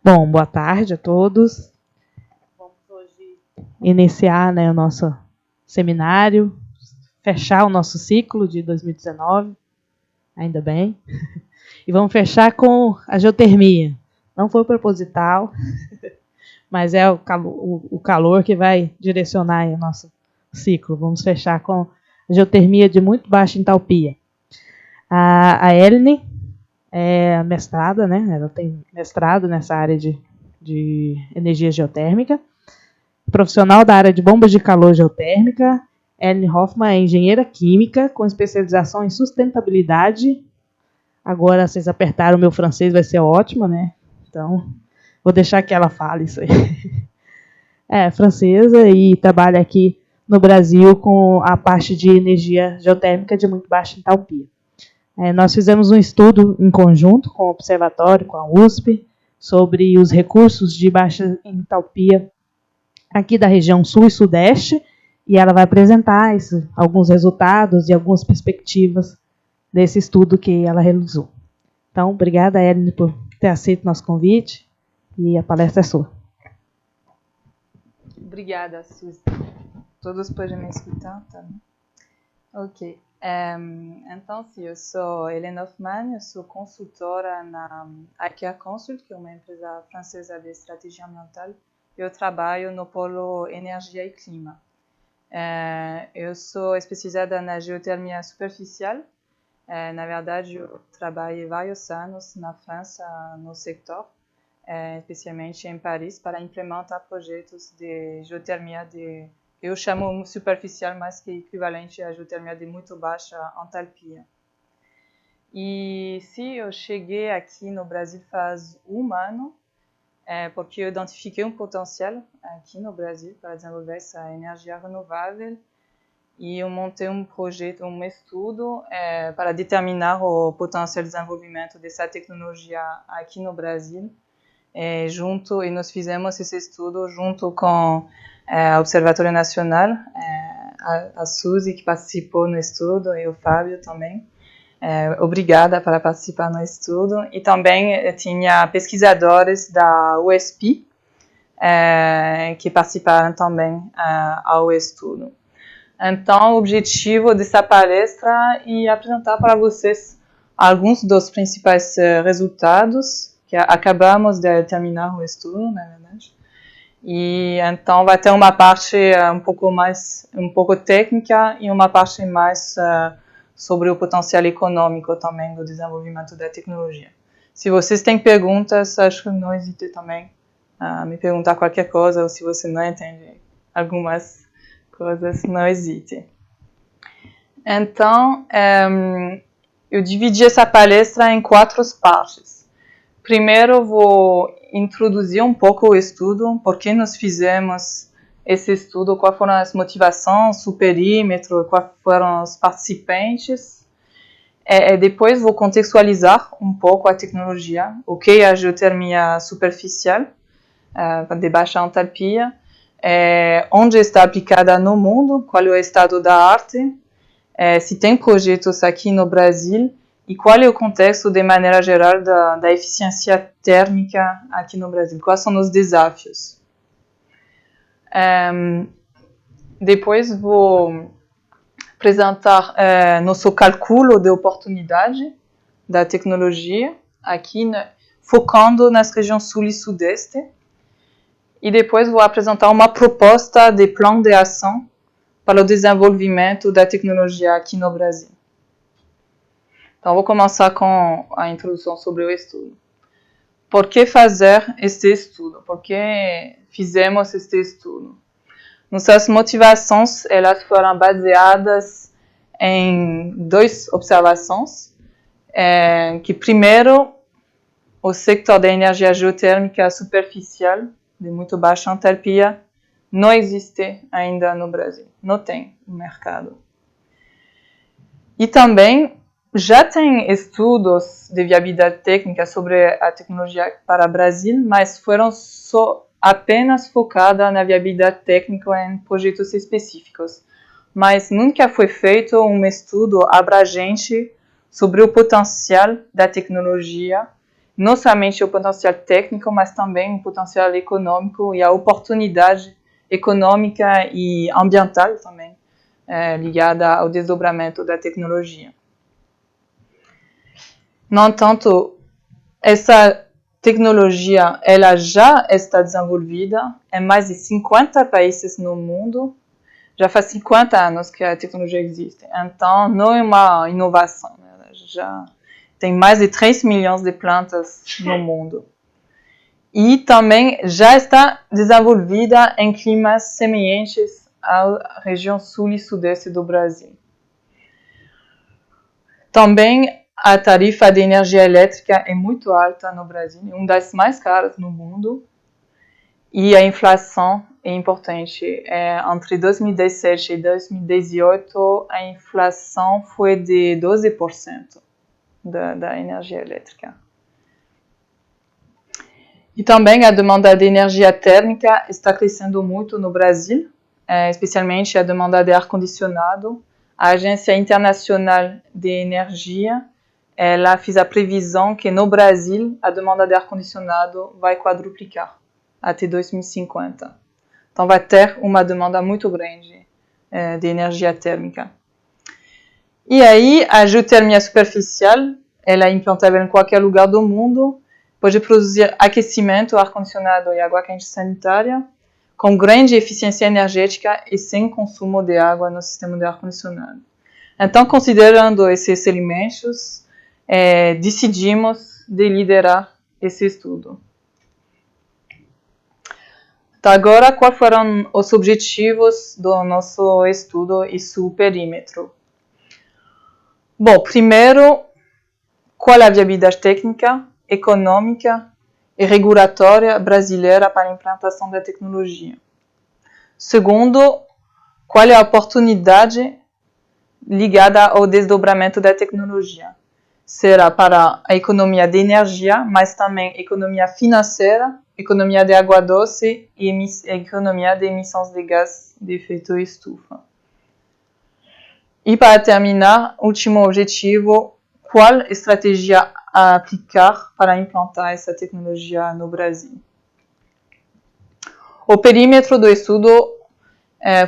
Bom, boa tarde a todos. Vamos hoje iniciar, o nosso seminário, fechar o nosso ciclo de 2019, ainda bem. E vamos fechar com a geotermia. Não foi proposital, mas é o calor que vai direcionar o nosso ciclo. Vamos fechar com a geotermia de muito baixa entalpia. A Eline é mestrada, ela tem mestrado nessa área de energia geotérmica. Profissional da área de bombas de calor geotérmica. Eline Hoffmann é engenheira química com especialização em sustentabilidade. Agora, vocês apertaram o meu francês, vai ser ótimo, né? Então, vou deixar que ela fale isso aí. É francesa e trabalha aqui no Brasil com a parte de energia geotérmica de muito baixa entalpia. Nós fizemos um estudo em conjunto com o Observatório, com a USP, sobre os recursos de baixa entalpia aqui da região sul e sudeste, e ela vai apresentar alguns resultados e algumas perspectivas desse estudo que ela realizou. Então, obrigada, Eline, por ter aceito nosso convite, e a palestra é sua. Obrigada, Suzy. Todos podem me escutar? Tá? Ok. Então, sim, eu sou Eline Hoffmann, eu sou consultora na Aker Consult, que é uma empresa francesa de estratégia ambiental. Eu trabalho no polo energia e clima. Eu sou especializada na geotermia superficial. Na verdade, eu trabalhei vários anos na França no setor, especialmente em Paris, para implementar projetos de geotermia eu chamo superficial, mas que é equivalente à geotermia de muito baixa entalpia. E sim, eu cheguei aqui no Brasil faz um ano, porque eu identifiquei um potencial aqui no Brasil para desenvolver essa energia renovável, e eu montei um projeto, um estudo para determinar o potencial de desenvolvimento dessa tecnologia aqui no Brasil. E nós fizemos esse estudo junto com o Observatório Nacional, a Suzy, que participou no estudo, e o Fábio também. Obrigada por participar no estudo. E também tinha pesquisadores da USP que participaram também ao estudo. Então, o objetivo dessa palestra é apresentar para vocês alguns dos principais resultados que acabamos de terminar o estudo, na verdade. E então vai ter uma parte um pouco técnica e uma parte mais sobre o potencial econômico também do desenvolvimento da tecnologia. Se vocês têm perguntas, acho que não hesitem também a me perguntar qualquer coisa, ou se você não entende algumas coisas, não hesite. Então, eu dividi essa palestra em 4 partes. Primeiro, eu vou introduzir um pouco o estudo, por que nós fizemos esse estudo, quais foram as motivações, o perímetro, quais foram os participantes. Depois, vou contextualizar um pouco a tecnologia, o que é a geotermia superficial, de baixa entalpia, onde está aplicada no mundo, qual é o estado da arte, se tem projetos aqui no Brasil e qual é o contexto de maneira geral da eficiência térmica aqui no Brasil, quais são os desafios. Depois vou apresentar nosso cálculo de oportunidade da tecnologia, aqui focando nas regiões sul e sudeste. E depois vou apresentar uma proposta de plano de ação para o desenvolvimento da tecnologia aqui no Brasil. Então, vou começar com a introdução sobre o estudo. Por que fazer este estudo? Por que fizemos este estudo? Nossas motivações, elas foram baseadas em 2 observações. Que primeiro, o setor da energia geotérmica superficial, de muito baixa entalpia, não existe ainda no Brasil. Não tem no mercado. E também já tem estudos de viabilidade técnica sobre a tecnologia para o Brasil, mas foram apenas focadas na viabilidade técnica em projetos específicos. Mas nunca foi feito um estudo abrangente sobre o potencial da tecnologia não somente o potencial técnico, mas também o potencial econômico e a oportunidade econômica e ambiental também, ligada ao desdobramento da tecnologia. No entanto, essa tecnologia ela já está desenvolvida em mais de 50 países no mundo. Já faz 50 anos que a tecnologia existe. Então, não é uma inovação. Né? Já tem mais de 3 milhões de plantas no mundo. E também já está desenvolvida em climas semelhantes à região sul e sudeste do Brasil. Também a tarifa de energia elétrica é muito alta no Brasil, é uma das mais caras no mundo. E a inflação é importante. Entre 2017 e 2018, a inflação foi de 12% da energia elétrica. E também a demanda de energia térmica está crescendo muito no Brasil, especialmente a demanda de ar-condicionado. A Agência Internacional de Energia ela fez a previsão que no Brasil a demanda de ar-condicionado vai quadruplicar até 2050. Então vai ter uma demanda muito grande de energia térmica. E aí a geotermia superficial, ela é implantável em qualquer lugar do mundo, pode produzir aquecimento, ar-condicionado e água quente sanitária, com grande eficiência energética e sem consumo de água no sistema de ar-condicionado. Então, considerando esses elementos, decidimos de liderar esse estudo. Então, agora, quais foram os objetivos do nosso estudo e seu perímetro? Bom, primeiro, qual a viabilidade técnica, econômica e regulatória brasileira para a implantação da tecnologia? Segundo, qual é a oportunidade ligada ao desdobramento da tecnologia? Será para a economia de energia, mas também economia financeira, economia de água doce e economia de emissões de gás de efeito estufa. E para terminar, último objetivo, qual estratégia aplicar para implantar essa tecnologia no Brasil? O perímetro do estudo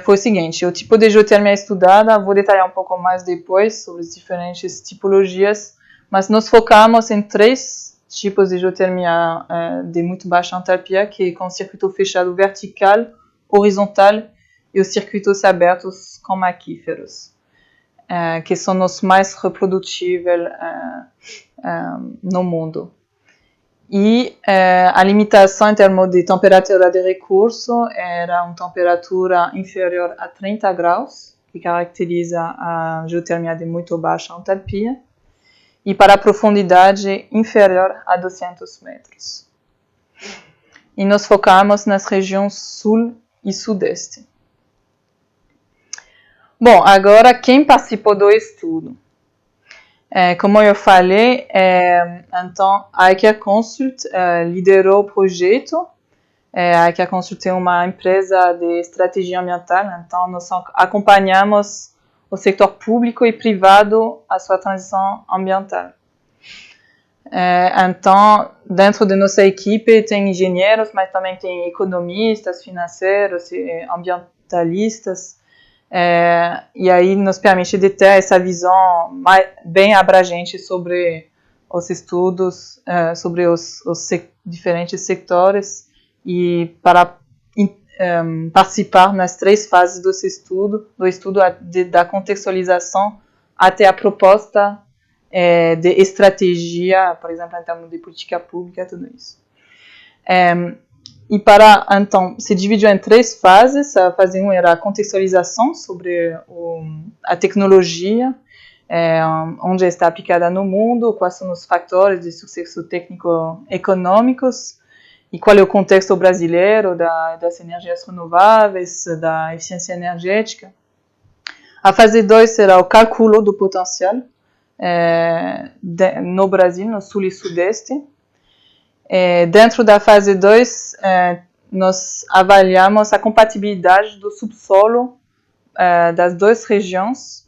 foi o seguinte: o tipo de geotermia estudada, vou detalhar um pouco mais depois sobre as diferentes tipologias, mas nos focamos em 3 tipos de geotermia de muito baixa entalpia, que é com circuito fechado vertical, horizontal e os circuitos abertos com aquíferos, que são os mais reprodutíveis no mundo. E a limitação em termos de temperatura de recurso era uma temperatura inferior a 30 graus, que caracteriza a geotermia de muito baixa entalpia, e para a profundidade inferior a 200 metros. E nos focamos nas regiões sul e sudeste. Bom, agora quem participou do estudo? Como eu falei, então a IKEA Consult liderou o projeto. A IKEA Consult é uma empresa de estratégia ambiental, então nós acompanhamos o setor público e privado a sua transição ambiental. Então, dentro da nossa equipe tem engenheiros, mas também tem economistas, financeiros e ambientalistas. E aí nos permite de ter essa visão bem abrangente sobre os estudos, sobre os diferentes sectores e para participar nas 3 fases do estudo da contextualização até a proposta de estratégia, por exemplo, em termos de política pública, tudo isso. E então, se dividiu em 3 fases. A fase 1 era a contextualização sobre a tecnologia, onde está aplicada no mundo, quais são os fatores de sucesso técnico-econômicos e qual é o contexto brasileiro das energias renováveis, da eficiência energética. A fase 2 será o cálculo do potencial no Brasil, no sul e sudeste. Dentro da fase 2, nós avaliamos a compatibilidade do subsolo das 2 regiões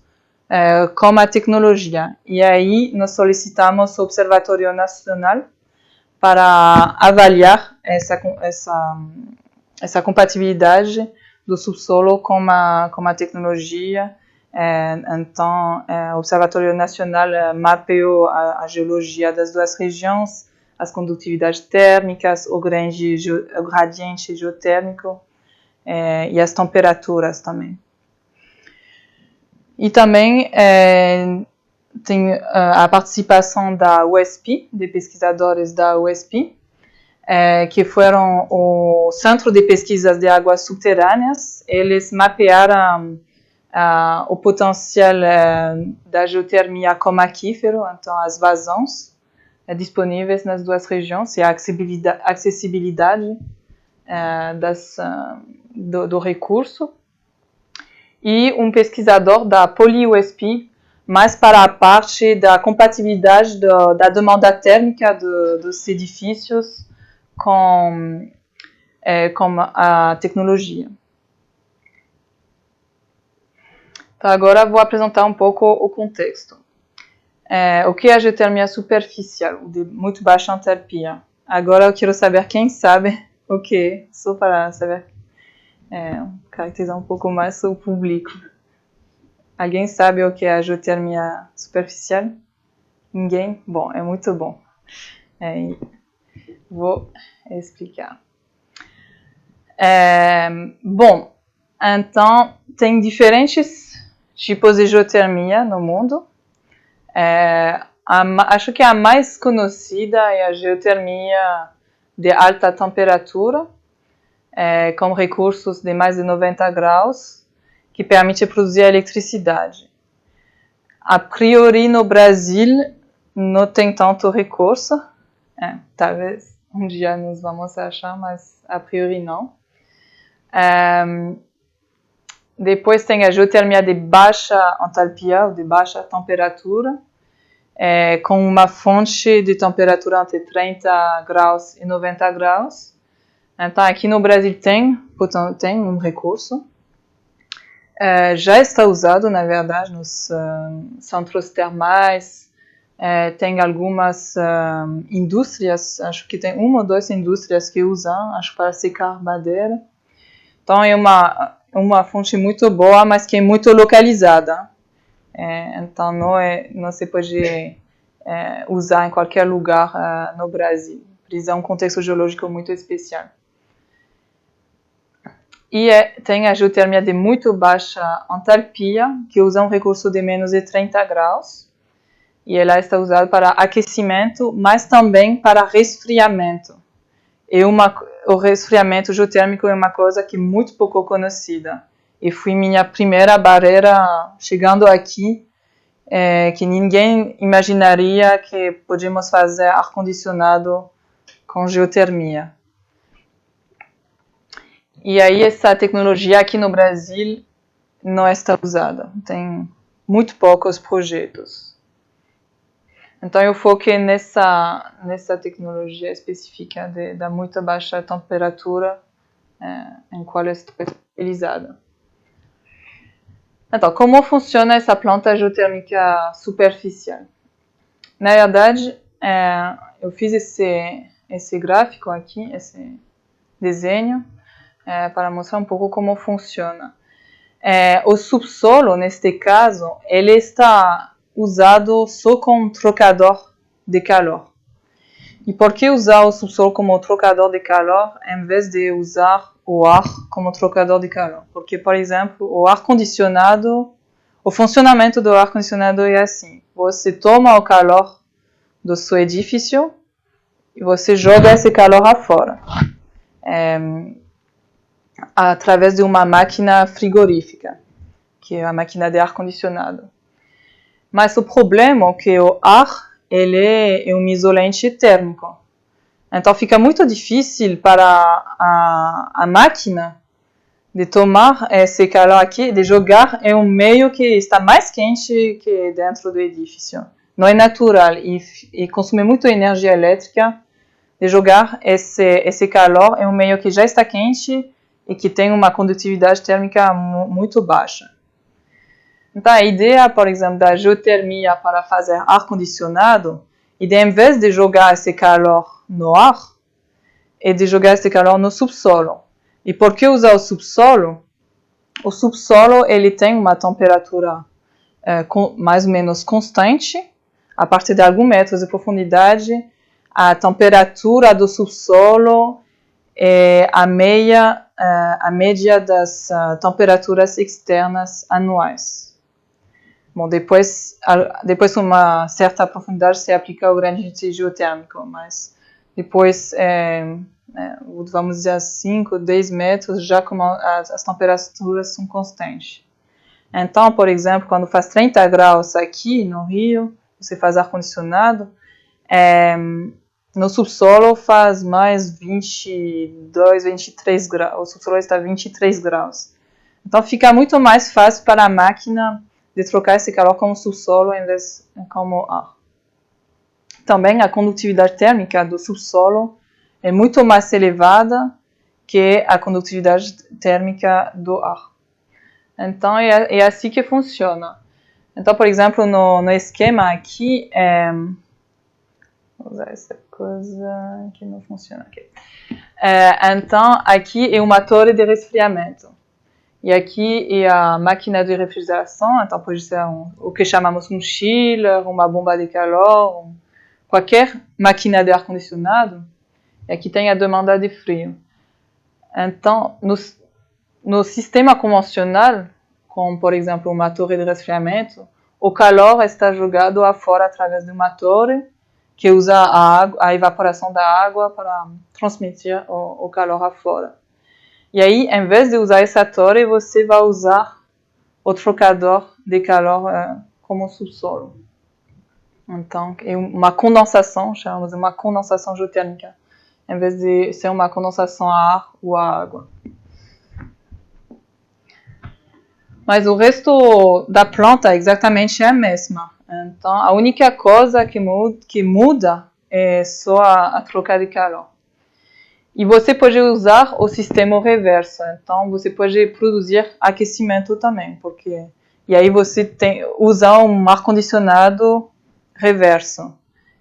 com a tecnologia. E aí nós solicitamos o Observatório Nacional para avaliar essa compatibilidade do subsolo com a tecnologia. Então, o Observatório Nacional mapeou a geologia das duas regiões, as condutividades térmicas, o gradiente geotérmico e as temperaturas também. E também tem a participação da USP, de pesquisadores da USP, que foram o Centro de Pesquisas de Águas Subterrâneas. Eles mapearam o potencial da geotermia como aquífero, então as vazões disponíveis nas duas regiões e a acessibilidade do recurso. E um pesquisador da PolyUSP, mais para a parte da compatibilidade da demanda térmica dos edifícios com a tecnologia. Então, agora vou apresentar um pouco o contexto. O que é a geotermia superficial, de muito baixa entalpia? Agora eu quero saber quem sabe o que é, só para saber, caracterizar um pouco mais o público. Alguém sabe o que é a geotermia superficial? Ninguém? Bom, é muito bom. Vou explicar. Bom, então, tem diferentes tipos de geotermia no mundo. Acho que a mais conhecida é a geotermia de alta temperatura, com recursos de mais de 90 graus, que permite produzir eletricidade. A priori, no Brasil, não tem tanto recurso. Talvez um dia nós vamos achar, mas a priori não. Depois tem a geotermia de baixa entalpia, ou de baixa temperatura, com uma fonte de temperatura entre 30 graus e 90 graus. Então, aqui no Brasil tem um recurso. Já está usado, na verdade, nos centros termais. Tem algumas indústrias, acho que tem uma ou duas indústrias que usam, acho, para secar madeira. Então, é uma fonte muito boa, mas que é muito localizada. Então, não se pode usar em qualquer lugar no Brasil. Precisa um contexto geológico muito especial. E tem a geotermia de muito baixa entalpia, que usa um recurso de menos de 30 graus. E ela está usada para aquecimento, mas também para resfriamento. O resfriamento geotérmico é uma coisa que é muito pouco conhecida. E foi minha primeira barreira chegando aqui, que ninguém imaginaria que podíamos fazer ar-condicionado com geotermia. E aí essa tecnologia aqui no Brasil não está usada. Tem muito poucos projetos. Então eu foquei nessa tecnologia específica da muito baixa temperatura em qual estou especializada. Então, como funciona essa planta geotérmica superficial? Na verdade, eu fiz esse gráfico aqui, esse desenho, para mostrar um pouco como funciona. O subsolo, neste caso, ele está usado só como trocador de calor. E por que usar o subsolo como trocador de calor em vez de usar o ar como trocador de calor? Porque, por exemplo, o funcionamento do ar-condicionado é assim. Você toma o calor do seu edifício e você joga esse calor afora. Através de uma máquina frigorífica, que é a máquina de ar-condicionado. Mas o problema é que o ar ele é um isolante térmico. Então fica muito difícil para a máquina de tomar esse calor aqui, de jogar em um meio que está mais quente que dentro do edifício. Não é natural e consome muito energia elétrica de jogar esse calor em um meio que já está quente e que tem uma condutividade térmica muito baixa. Então, a ideia, por exemplo, da geotermia para fazer ar-condicionado e em vez de jogar esse calor no ar, é de jogar esse calor no subsolo. E por que usar o subsolo? O subsolo ele tem uma temperatura mais ou menos constante, a partir de alguns metros de profundidade. A temperatura do subsolo é a média das temperaturas externas anuais. Bom, depois de uma certa profundidade se aplica o gradiente geotérmico, mas depois, vamos dizer 5, 10 metros, já como as temperaturas são constantes. Então, por exemplo, quando faz 30 graus aqui no Rio, você faz ar-condicionado, no subsolo faz mais 22, 23 graus, o subsolo está a 23 graus. Então fica muito mais fácil para a máquina de trocar esse calor como subsolo em vez de como ar. Também a condutividade térmica do subsolo é muito mais elevada que a condutividade térmica do ar. Então é assim que funciona. Então, por exemplo, no esquema aqui, vou usar essa coisa que não funciona aqui. Então, aqui é uma torre de resfriamento. E aqui é a máquina de refrigeração. Então, pode ser o que chamamos um chiller, uma bomba de calor, qualquer máquina de ar-condicionado. E aqui tem a demanda de frio. Então, no sistema convencional, como, por exemplo, uma torre de resfriamento, o calor está jogado afora através de uma torre que usa a evaporação da água para transmitir o calor afora. E aí, em vez de usar essa torre, você vai usar o trocador de calor como subsolo. Então, é uma condensação, chamamos de uma condensação geotérmica, em vez de ser uma condensação a ar ou a água. Mas o resto da planta exatamente é a mesma. Então, a única coisa que muda é só a troca de calor. E você pode usar o sistema reverso. Então, você pode produzir aquecimento também. E aí você usa um ar-condicionado reverso.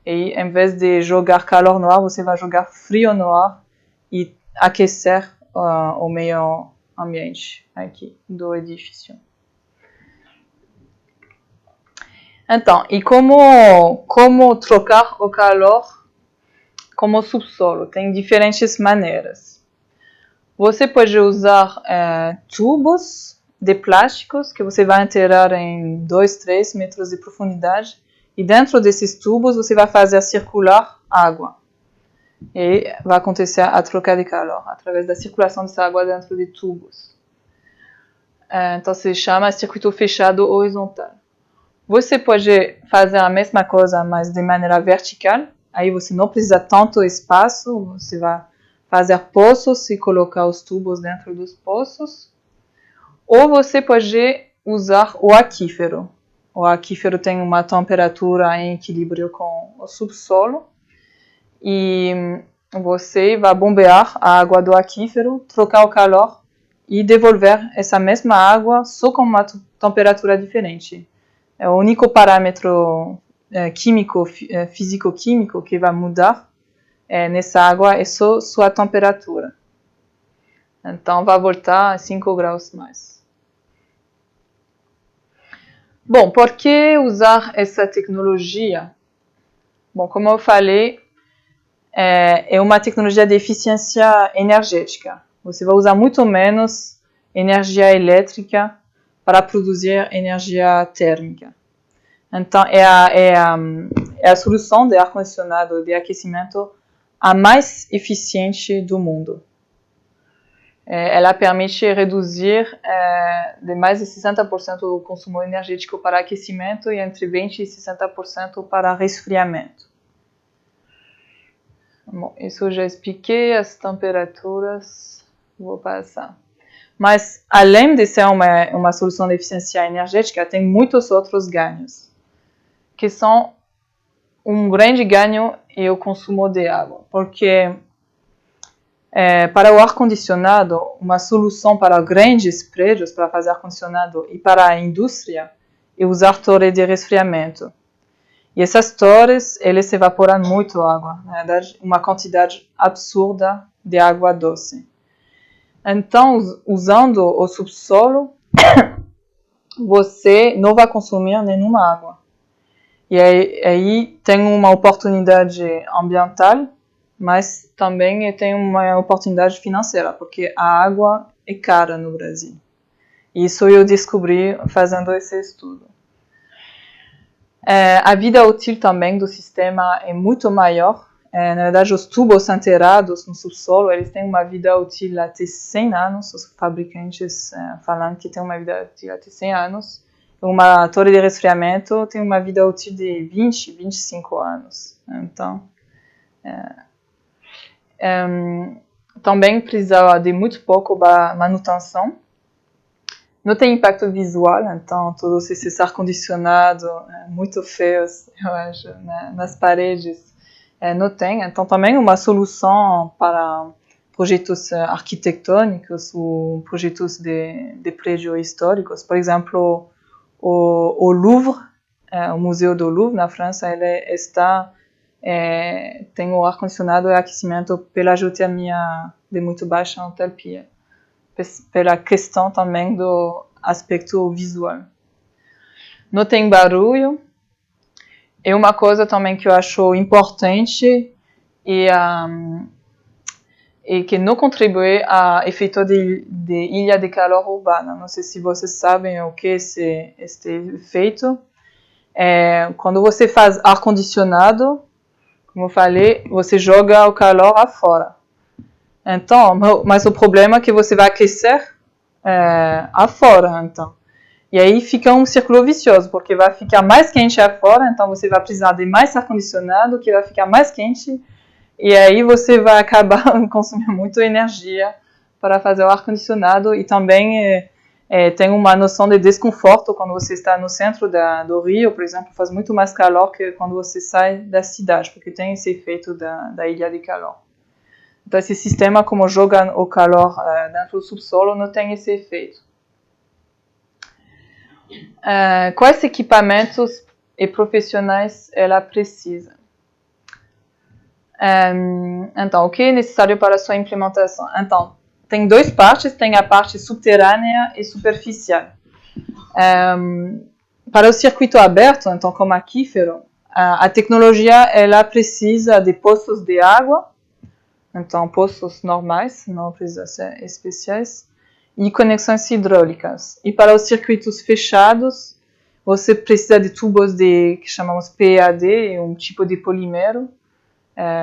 E em vez de jogar calor no ar, você vai jogar frio no ar e aquecer o meio ambiente aqui do edifício. Então, e como trocar o calor como subsolo? Tem diferentes maneiras. Você pode usar tubos de plásticos que você vai enterrar em 2, 3 metros de profundidade e dentro desses tubos você vai fazer circular água. E vai acontecer a troca de calor através da circulação dessa água dentro de tubos. Então se chama circuito fechado horizontal. Você pode fazer a mesma coisa, mas de maneira vertical. Aí você não precisa tanto espaço, você vai fazer poços e colocar os tubos dentro dos poços. Ou você pode usar o aquífero. O aquífero tem uma temperatura em equilíbrio com o subsolo. E você vai bombear a água do aquífero, trocar o calor e devolver essa mesma água só com uma temperatura diferente. É o único parâmetro físico-químico que vai mudar nessa água é só sua temperatura. Então vai voltar a 5 graus mais. Bom, por que usar essa tecnologia? Bom, como eu falei, é uma tecnologia de eficiência energética. Você vai usar muito menos energia elétrica para produzir energia térmica. Então, é a solução de ar-condicionado de aquecimento a mais eficiente do mundo. Ela permite reduzir de mais de 60% o consumo energético para aquecimento e entre 20% e 60% para resfriamento. Bom, isso eu já expliquei, as temperaturas, vou passar. Mas, além de ser uma solução de eficiência energética, tem muitos outros ganhos, que são um grande ganho é o consumo de água, porque para o ar-condicionado, uma solução para grandes prédios, para fazer ar-condicionado e para a indústria, é usar torre de resfriamento. E essas torres, eles evaporam muito água, na verdade, uma quantidade absurda de água doce. Então, usando o subsolo, você não vai consumir nenhuma água. E aí tem uma oportunidade ambiental, mas também tem uma oportunidade financeira, porque a água é cara no Brasil. Isso eu descobri fazendo esse estudo. A vida útil também do sistema é muito maior. Na verdade, os tubos enterrados no subsolo, eles têm uma vida útil até 100 anos. Os fabricantes falam que tem uma vida útil até 100 anos. Uma torre de resfriamento tem uma vida útil de 20, 25 anos. Então, também precisa de muito pouco manutenção. Não tem impacto visual, então todos esses ar-condicionados muito feios, eu acho, nas paredes, não tem. Então também uma solução para projetos arquitetônicos ou projetos de prédios históricos. Por exemplo, o Louvre, o Museu do Louvre na França, ele tem o ar-condicionado e aquecimento pela geotermia de muito baixa entalpia, pela questão também do aspecto visual. Não tem barulho. E uma coisa também que eu acho importante e que não contribui ao efeito de ilha de calor urbana. Não sei se vocês sabem o que é este efeito. Quando você faz ar-condicionado, como eu falei, você joga o calor afora. Então, mas o problema é que você vai aquecer afora, então. E aí fica um círculo vicioso, porque vai ficar mais quente afora, então você vai precisar de mais ar-condicionado, que vai ficar mais quente, e aí você vai acabar consumindo muita energia para fazer o ar-condicionado, e também tem uma noção de desconforto quando você está no centro do Rio, por exemplo, faz muito mais calor que quando você sai da cidade, porque tem esse efeito da ilha de calor. Então, esse sistema, como joga o calor dentro do subsolo, não tem esse efeito. Quais equipamentos e profissionais ela precisa? Então, o que é necessário para a sua implementação? Então, tem duas partes, tem a parte subterrânea e superficial. Para o circuito aberto, então, como aquífero, a tecnologia ela precisa de poços de água, então poços normais, não precisa ser especiais, e conexões hidráulicas. E para os circuitos fechados, você precisa de tubos que chamamos PAD, um tipo de polímero,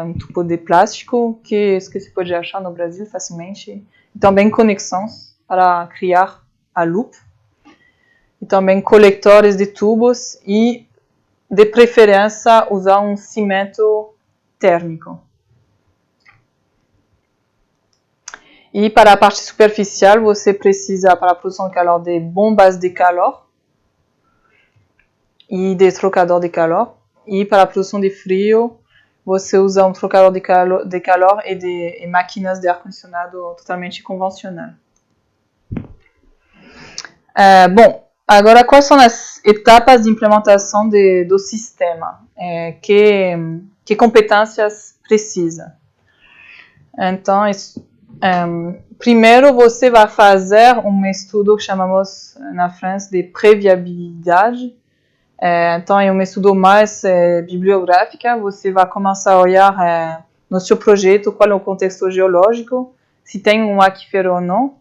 um tubo de plástico que se pode achar no Brasil facilmente. E também conexões para criar a loop. E também coletores de tubos e, de preferência, usar um cimento térmico. E para a parte superficial, você precisa, para a produção de calor, de bombas de calor e de trocador de calor. E para a produção de frio, você usa um trocador de calor e máquinas de ar-condicionado totalmente convencional. Bom, agora quais são as etapas de implementação do sistema? Que competências precisa? Então, primeiro você vai fazer um estudo que chamamos na França de pré-viabilidade. Então é um estudo mais bibliográfico. Você vai começar a olhar no seu projeto qual é o contexto geológico, se tem um aquífero ou não,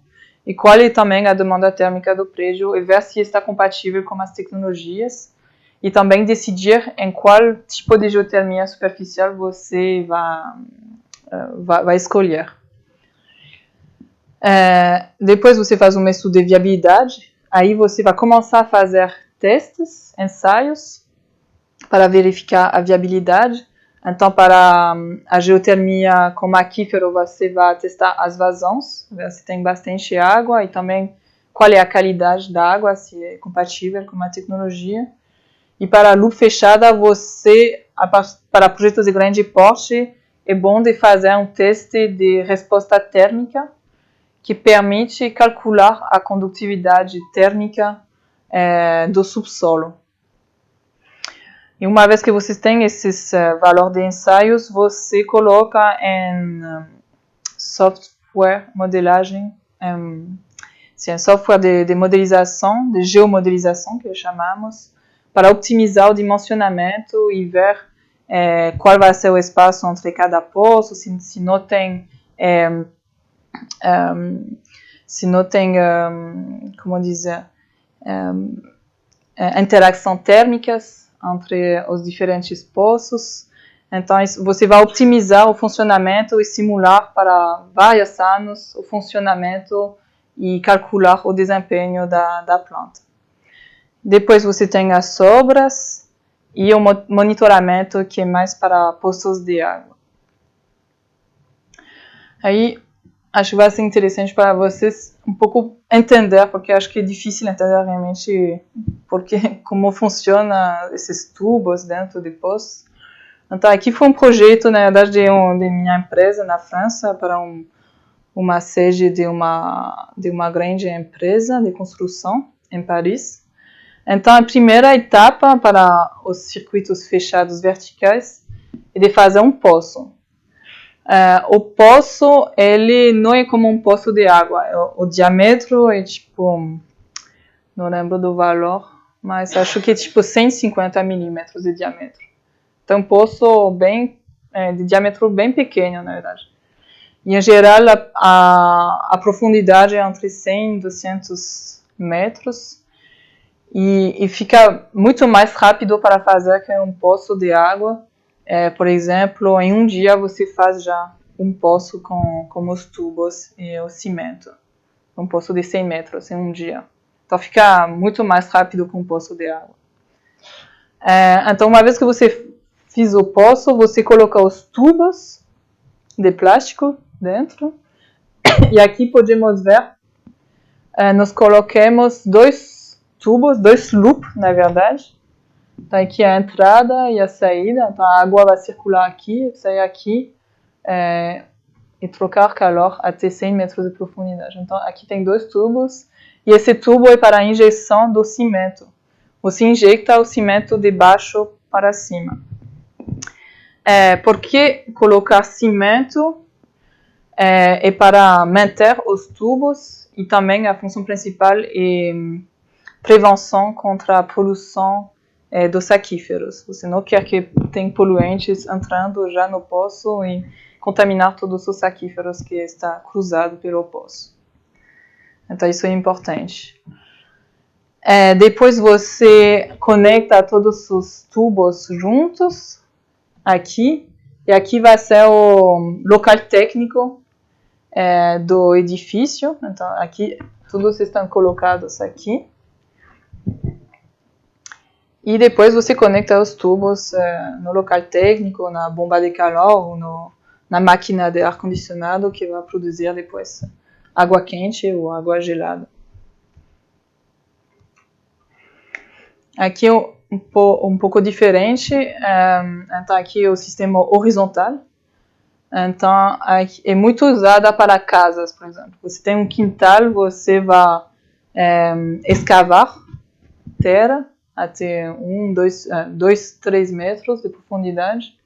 e qual é também a demanda térmica do prédio, e ver se está compatível com as tecnologias, e também decidir em qual tipo de geotermia superficial você vai escolher. Depois você faz um estudo de viabilidade, aí você vai começar a fazer testes, ensaios, para verificar a viabilidade. Então, para a geotermia como aquífero, você vai testar as vazões, ver se tem bastante água e também qual é a qualidade da água, se é compatível com a tecnologia. E para a loop fechada, para projetos de grande porte, é bom de fazer um teste de resposta térmica, que permite calcular a condutividade térmica do subsolo. E uma vez que vocês têm esses valores de ensaios, você coloca em software modelagem, c'est um software de modelização, de geomodelização que chamamos, para optimizar o dimensionamento e ver qual vai ser o espaço entre cada poço, se não tem como dizer, interações térmicas entre os diferentes poços. Então, você vai optimizar o funcionamento e simular para vários anos o funcionamento e calcular o desempenho da planta. Depois você tem as sobras e o monitoramento, que é mais para poços de água. Aí, acho que vai ser interessante para vocês um pouco entender, porque acho que é difícil entender realmente como funciona esses tubos dentro de poços. Então, aqui foi um projeto, na verdade, de minha empresa na França, para uma sede de uma grande empresa de construção em Paris. Então, a primeira etapa para os circuitos fechados verticais é de fazer um poço. O poço, ele não é como um poço de água. O diâmetro é tipo, não lembro do valor, mas acho que é tipo 150 milímetros de diâmetro. Então, um poço de diâmetro bem pequeno, na verdade. E, em geral, a profundidade é entre 100 e 200 metros. E fica muito mais rápido para fazer que um poço de água. Por exemplo, em um dia você faz já um poço com os tubos e o cimento. Um poço de 100 metros em um dia. Então, fica muito mais rápido que um poço de água. Então, uma vez que você fez o poço, você coloca os tubos de plástico dentro. E aqui podemos ver, nós colocamos dois loops, na verdade. Então, aqui é a entrada e a saída. Então, a água vai circular aqui, sair aqui e trocar calor até 100 metros de profundidade. Então, aqui tem dois tubos. E esse tubo é para a injeção do cimento. Você injeta o cimento de baixo para cima. Por que colocar cimento? É para manter os tubos e também a função principal é prevenção contra a poluição dos aquíferos. Você não quer que tenha poluentes entrando já no poço e contaminar todos os aquíferos que está cruzado pelo poço. Então, isso é importante. Depois você conecta todos os tubos juntos, aqui, e aqui vai ser o local técnico do edifício. Então, aqui, todos estão colocados aqui. E depois você conecta os tubos no local técnico, na bomba de calor, ou na máquina de ar-condicionado, que vai produzir depois água quente ou água gelada. Aqui um pouco diferente. Então, aqui é o sistema horizontal. Então, é muito usada para casas, por exemplo. Você tem um quintal, você vai escavar terra até 2, 3 metros de profundidade.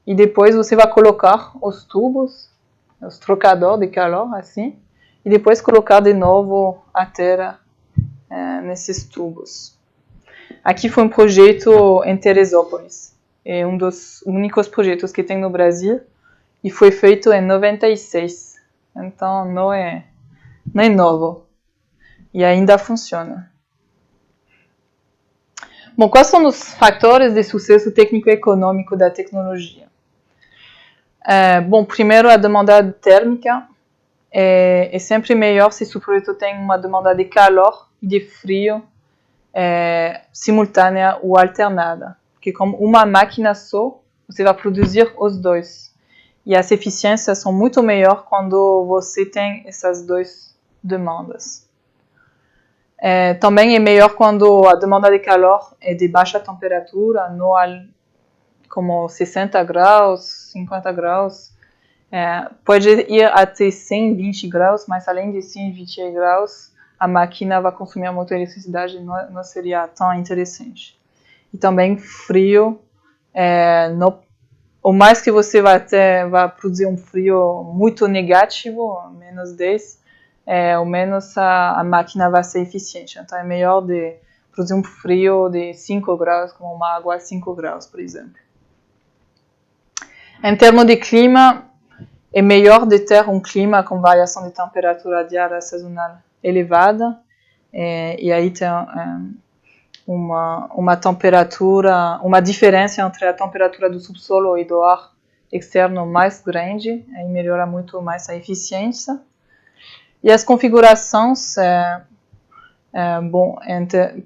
E depois você vai colocar os tubos, os trocadores de calor, assim. E depois colocar de novo a terra nesses tubos. Aqui foi um projeto em Teresópolis. É um dos únicos projetos que tem no Brasil. E foi feito em 96. Então, não é novo. E ainda funciona. Bom, quais são os fatores de sucesso técnico-econômico da tecnologia? Bom, primeiro, a demanda térmica. É sempre melhor se o projeto tem uma demanda de calor e de frio simultânea ou alternada. Porque como uma máquina só, você vai produzir os dois. E as eficiências são muito melhores quando você tem essas duas demandas. Também é melhor quando a demanda de calor é de baixa temperatura, como 60 graus, 50 graus. Pode ir até 120 graus, mas além de 120 graus, a máquina vai consumir muita eletricidade e não seria tão interessante. e também frio. O mais que você vai produzir um frio muito negativo, menos 10, o menos a máquina vai ser eficiente. Então é melhor de produzir um frio de 5 graus, como uma água a 5 graus, por exemplo. Em termos de clima, é melhor de ter um clima com variação de temperatura diária sazonal elevada, e aí tem uma temperatura, uma diferença entre a temperatura do subsolo e do ar externo mais grande, aí melhora muito mais a eficiência. E as configurações,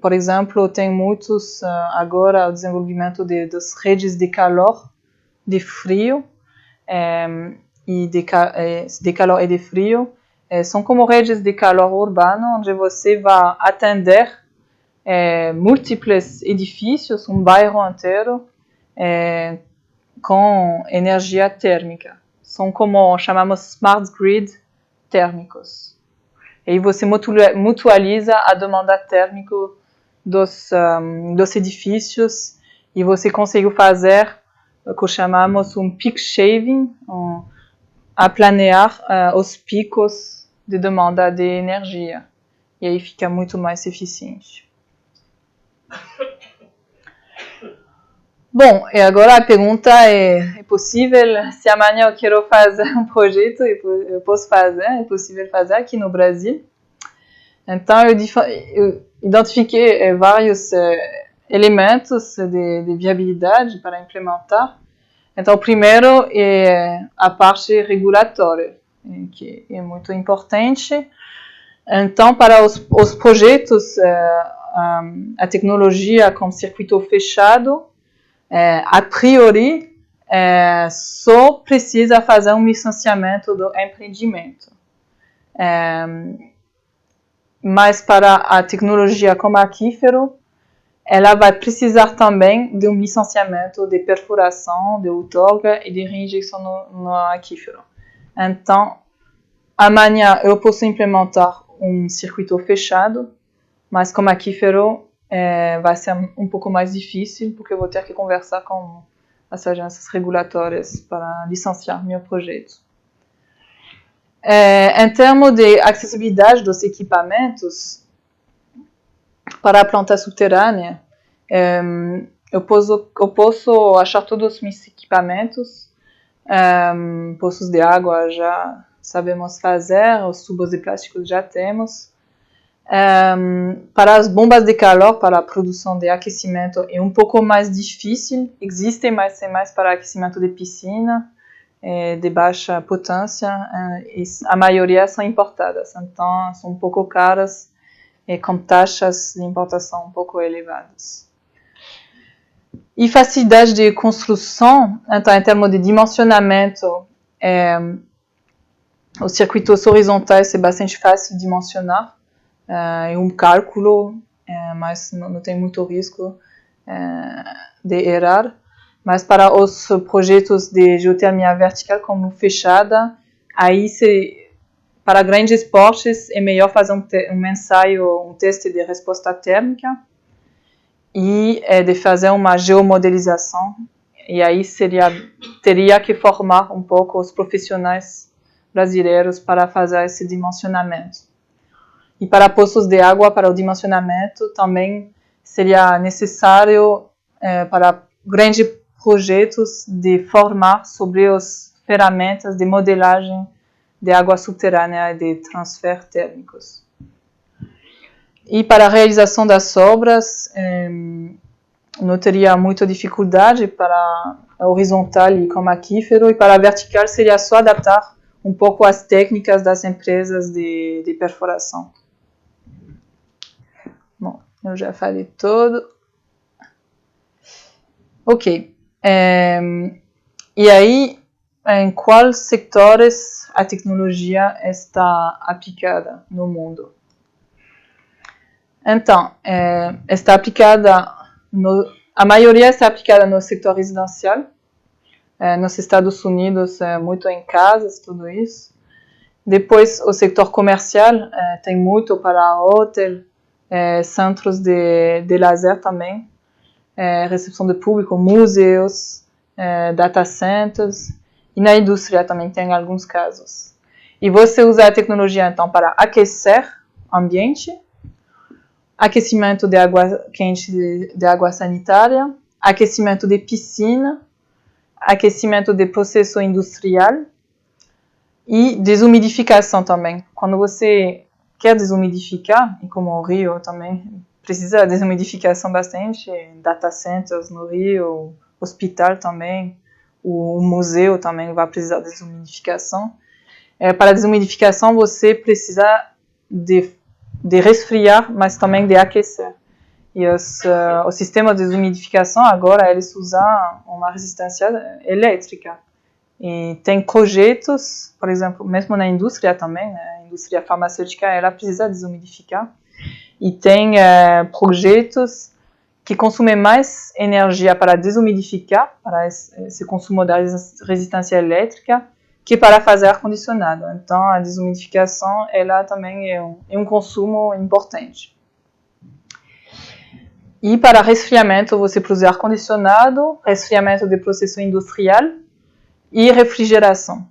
por exemplo, tem muitos, agora, o desenvolvimento das redes de calor, de frio, de calor e de frio, são como redes de calor urbano, onde você vai atender múltiplos edifícios, um bairro inteiro, com energia térmica. São como chamamos smart grid térmicos. E aí você mutualiza a demanda térmica dos edifícios e você consegue fazer o que chamamos peak shaving, a planear os picos de demanda de energia. E aí fica muito mais eficiente. Bom, e agora a pergunta é possível, se amanhã eu quero fazer um projeto, eu posso fazer, é possível fazer aqui no Brasil. Então, eu identifiquei vários elementos de viabilidade para implementar. Então, o primeiro é a parte regulatória, que é muito importante. Então, para os projetos, a tecnologia com circuito fechado, a priori, só precisa fazer um licenciamento do empreendimento. Mas para a tecnologia como aquífero, ela vai precisar também de um licenciamento de perfuração, de outorga e de reinjeção no aquífero. Então, amanhã eu posso implementar um circuito fechado, mas como aquífero vai ser um pouco mais difícil, porque eu vou ter que conversar com as agências regulatórias para licenciar meu projeto. Em termos de acessibilidade dos equipamentos, para a planta subterrânea, eu posso achar todos os meus equipamentos, poços de água já sabemos fazer, os tubos de plástico já temos. Para as bombas de calor, para a produção de aquecimento, é um pouco mais difícil. Existem, mas é mais para aquecimento de piscina, de baixa potência. A maioria são importadas, então são um pouco caras e com taxas de importação um pouco elevadas. E facilidade de construção, então em termos de dimensionamento, os circuitos horizontais é bastante fácil de dimensionar. É um cálculo, mas não tem muito risco de errar. Mas para os projetos de geotermia vertical como fechada, aí para grandes portes é melhor fazer um ensaio, um teste de resposta térmica e de fazer uma geomodelização. E aí teria que formar um pouco os profissionais brasileiros para fazer esse dimensionamento. E para poços de água, para o dimensionamento, também seria necessário, para grandes projetos, de formar sobre as ferramentas de modelagem de água subterrânea e de transfer térmicos. E para a realização das obras, não teria muita dificuldade para a horizontal e como aquífero, e para a vertical seria só adaptar um pouco as técnicas das empresas de perfuração. Bom, eu já falei tudo. Ok. E aí, em quais setores a tecnologia está aplicada no mundo? Então, está aplicada a maioria está aplicada no setor residencial. Nos Estados Unidos, muito em casas, tudo isso. Depois, o setor comercial tem muito para hotel, centros de lazer também. recepção de público, museus, data centers, e na indústria também tem alguns casos. E você usa a tecnologia, então, para aquecer o ambiente, aquecimento de água quente, de água sanitária, aquecimento de piscina, aquecimento de processo industrial e desumidificação também. Quando você quer desumidificar, e como o Rio também precisa de desumidificação bastante, data centers no Rio, hospital também, o museu também vai precisar de desumidificação. Para a desumidificação você precisa de resfriar, mas também de aquecer. E o sistema de desumidificação agora eles usam uma resistência elétrica. E tem projetos, por exemplo, mesmo na indústria também, a indústria farmacêutica, ela precisa desumidificar. E tem projetos que consomem mais energia para desumidificar, para esse consumo da resistência elétrica, que para fazer ar-condicionado. Então, a desumidificação, ela também é um consumo importante. E para resfriamento, você produz ar-condicionado, resfriamento de processo industrial e refrigeração.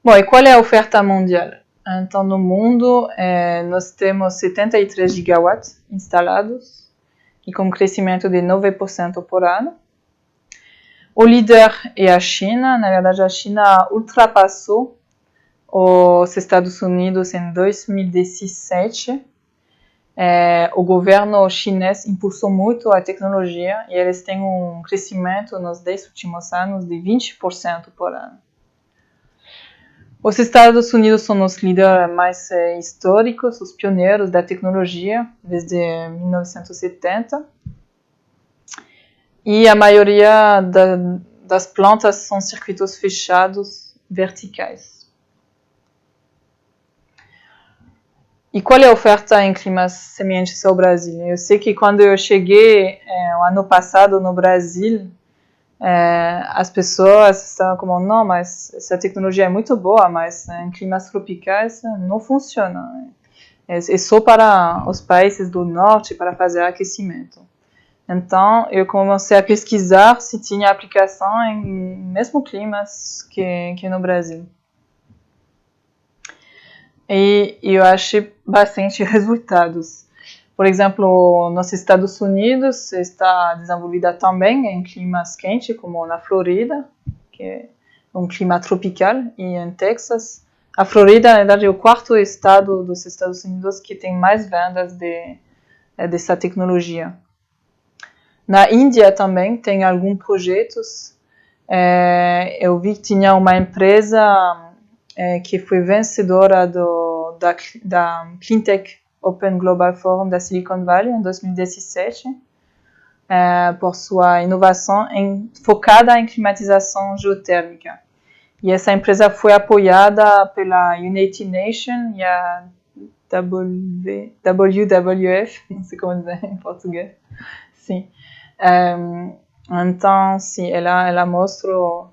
Bom, e qual é a oferta mundial? Então, no mundo, nós temos 73 gigawatts instalados, e com crescimento de 9% por ano. O líder é a China. Na verdade, a China ultrapassou os Estados Unidos em 2017. O governo chinês impulsou muito a tecnologia e eles têm um crescimento nos 10 últimos anos de 20% por ano. Os Estados Unidos são os líderes mais históricos, os pioneiros da tecnologia desde 1970. E a maioria das plantas são circuitos fechados verticais. E qual é a oferta em climas semelhantes ao Brasil? Eu sei que quando eu cheguei o ano passado no Brasil, as pessoas estavam como, não, mas essa tecnologia é muito boa, mas em climas tropicais não funciona. É só para os países do norte para fazer aquecimento. Então, eu comecei a pesquisar se tinha aplicação em mesmo climas que no Brasil. E eu achei bastante resultados. Por exemplo, nos Estados Unidos está desenvolvida também em climas quentes, como na Flórida, que é um clima tropical, e em Texas. A Flórida, na verdade, é o quarto estado dos Estados Unidos que tem mais vendas dessa tecnologia. Na Índia também tem alguns projetos. Eu vi que tinha uma empresa que foi vencedora da Cleantech Open Global Forum da Silicon Valley em 2017 por sua inovação focada em climatização geotérmica. E essa empresa foi apoiada pela United Nations e a WWF, não sei como dizer em português. Sim. Então, sim, ela mostrou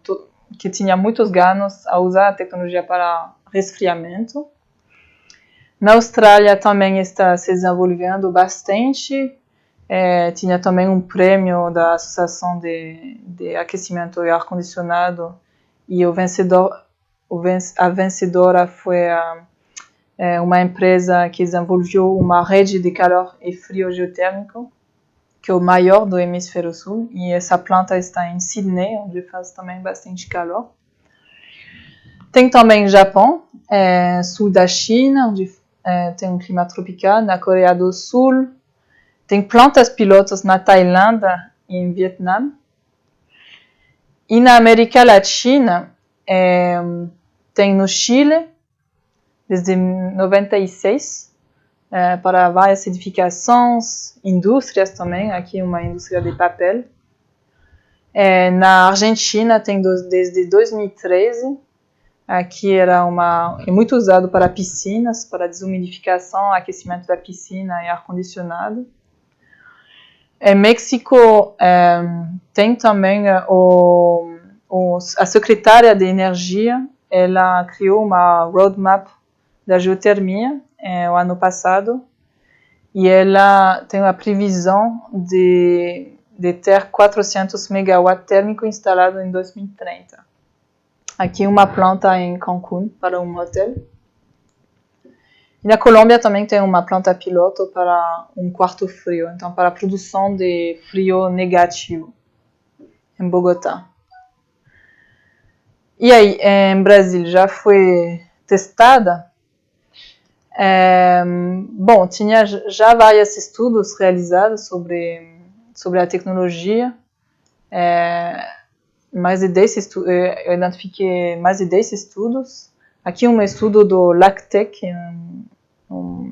que tinha muitos ganhos a usar a tecnologia para resfriamento. Na Austrália também está se desenvolvendo bastante. Tinha também um prêmio da Associação de Aquecimento e Ar-Condicionado e a vencedora foi uma empresa que desenvolveu uma rede de calor e frio geotérmico, que é o maior do hemisfério sul, e essa planta está em Sydney, onde faz também bastante calor. Tem também o Japão, sul da China, onde tem um clima tropical, na Coreia do Sul. Tem plantas pilotos na Tailândia e em Vietnã. E na América Latina, tem no Chile, desde 96, para várias edificações, indústrias também, aqui uma indústria de papel. Na Argentina tem desde 2013, aqui é muito usado para piscinas, para desumidificação, aquecimento da piscina e ar-condicionado. Em México tem também a secretária de energia, ela criou uma roadmap da geotermia o ano passado, e ela tem a previsão de ter 400 megawatts térmicos instalados em 2030. Aqui uma planta em Cancún para um hotel. E na Colômbia também tem uma planta piloto para um quarto frio, então para a produção de frio negativo, em Bogotá. E aí, em Brasília, já foi testada? Bom, tinha já vários estudos realizados sobre a tecnologia. Eu identifiquei mais de 10 estudos. Aqui um estudo do LACTEC, um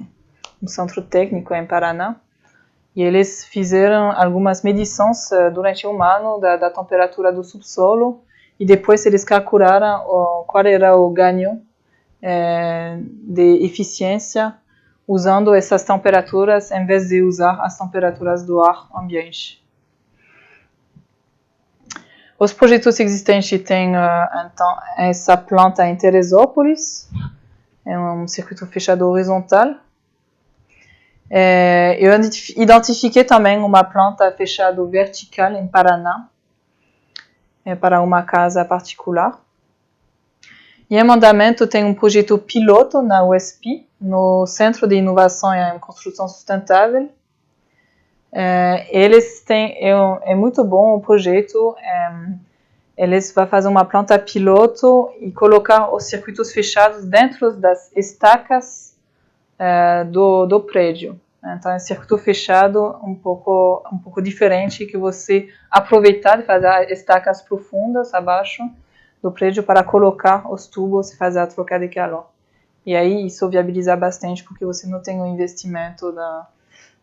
centro técnico em Paraná, e eles fizeram algumas medições durante um ano da temperatura do subsolo, e depois eles calcularam qual era o ganho de eficiência usando essas temperaturas em vez de usar as temperaturas do ar ambiente. Os projetos existentes têm, então, essa planta em Teresópolis, é um circuito fechado horizontal. Eu identifiquei também uma planta fechada vertical em Paraná, para uma casa particular. E em andamento tem um projeto piloto na USP, no Centro de Inovação em Construção Sustentável. É muito bom o projeto. Eles vão fazer uma planta piloto e colocar os circuitos fechados dentro das estacas do prédio. Então, é um circuito fechado um pouco diferente, que você aproveitar de fazer estacas profundas abaixo do prédio para colocar os tubos e fazer a troca de calor. E aí isso viabiliza bastante, porque você não tem o investimento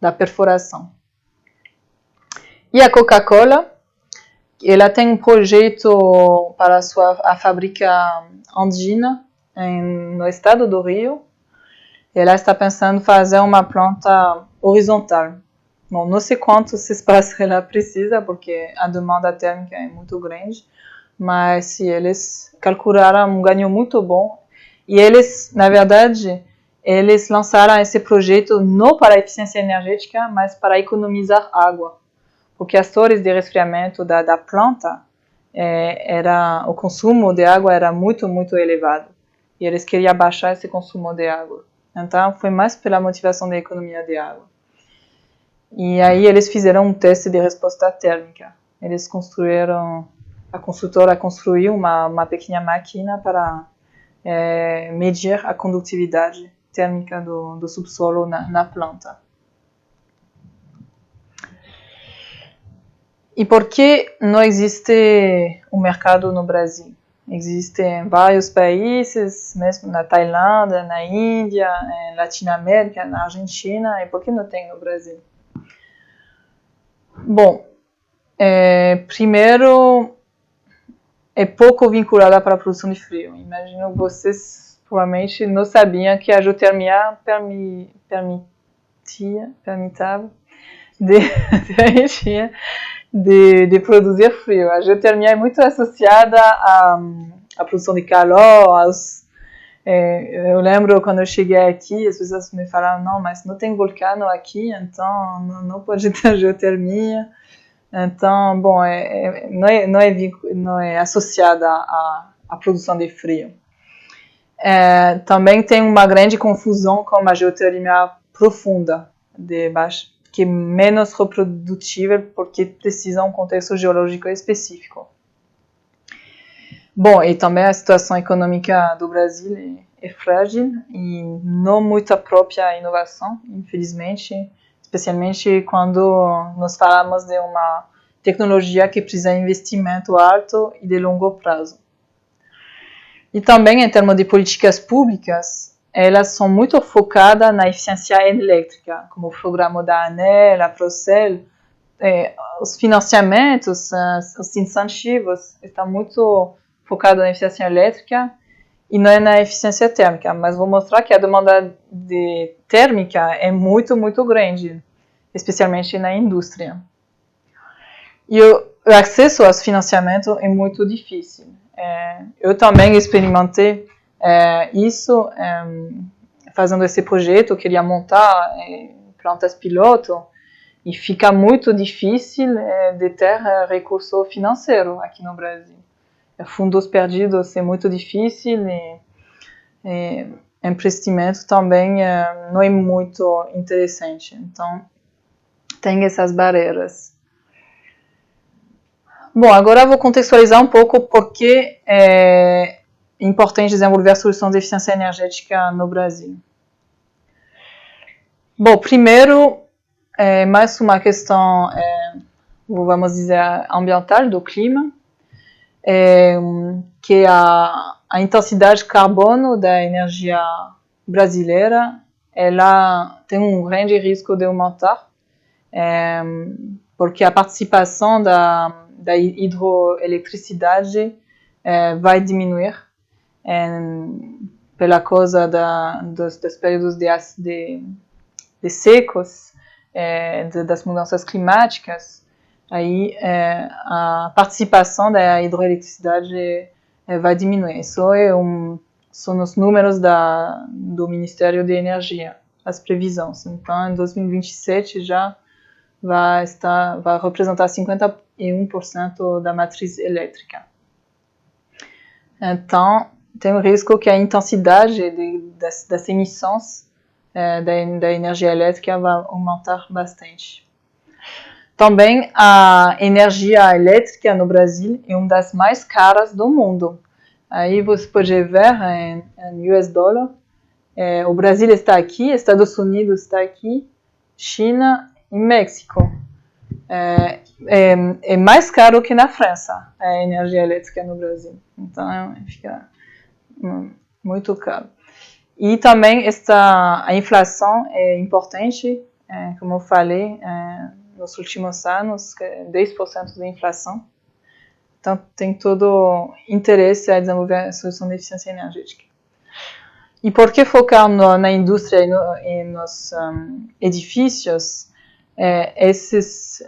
da perfuração. E a Coca-Cola, ela tem um projeto para a fábrica Andina, no estado do Rio. Ela está pensando em fazer uma planta horizontal. Bom, não sei quantos espaços ela precisa, porque a demanda térmica é muito grande, mas se eles calcularam um ganho muito bom. E eles, na verdade, eles lançaram esse projeto não para a eficiência energética, mas para economizar água. Porque as torres de resfriamento da planta, o consumo de água era muito, muito elevado. E eles queriam baixar esse consumo de água. Então, foi mais pela motivação da economia de água. E aí eles fizeram um teste de resposta térmica. Eles a construtora construiu uma pequena máquina para medir a condutividade térmica do subsolo na planta. E por que não existe um mercado no Brasil? Existem vários países, mesmo na Tailândia, na Índia, na Latinoamérica, na Argentina, e por que não tem no Brasil? Bom, primeiro, é pouco vinculada para a produção de frio. Imagino que vocês provavelmente não sabiam que a geotermia permitava de produzir frio. A geotermia é muito associada à produção de calor. Eu lembro quando eu cheguei aqui, as pessoas me falaram, não, mas não tem vulcão aqui, então não pode ter geotermia. Então, bom, não é associada à produção de frio. Também tem uma grande confusão com a geotermia profunda, que é menos reprodutível porque precisa de um contexto geológico específico. Bom, e também a situação econômica do Brasil é frágil e não muito própria à inovação, infelizmente, especialmente quando nós falamos de uma tecnologia que precisa de investimento alto e de longo prazo. E também, em termos de políticas públicas, elas são muito focadas na eficiência elétrica, como o programa da ANEEL, a Procel. Os financiamentos, os incentivos estão muito focados na eficiência elétrica e não é na eficiência térmica, mas vou mostrar que a demanda térmica é muito, muito grande, especialmente na indústria. E o acesso aos financiamentos é muito difícil. Eu também experimentei isso fazendo esse projeto, eu queria montar plantas piloto, e fica muito difícil de ter recurso financeiro aqui no Brasil. Fundos perdidos é muito difícil e investimento também não é muito interessante. Então, tem essas barreiras. Bom, agora eu vou contextualizar um pouco por que é importante desenvolver soluções de eficiência energética no Brasil. Bom, primeiro, é mais uma questão, vamos dizer, ambiental, do clima, que a intensidade de carbono da energia brasileira, ela tem um grande risco de aumentar, porque a participação da hidroeletricidade vai diminuir pela causa dos períodos de secos, das mudanças climáticas. Aí a participação da hidroeletricidade vai diminuir. Isso são os números do Ministério da Energia, as previsões. Então, em 2027 já vai representar 51% da matriz elétrica. Então, tem o risco que a intensidade das emissões da energia elétrica vai aumentar bastante. Também a energia elétrica no Brasil é uma das mais caras do mundo. Aí você pode ver em US dollar, o Brasil está aqui, Estados Unidos está aqui, China e México. É mais caro que na França a energia elétrica no Brasil. Então fica muito caro. E também a inflação é importante, como eu falei, nos últimos anos, 10% de inflação. Então, tem todo interesse a desenvolver a solução de eficiência energética. E por que focar na indústria e nos edifícios? Esses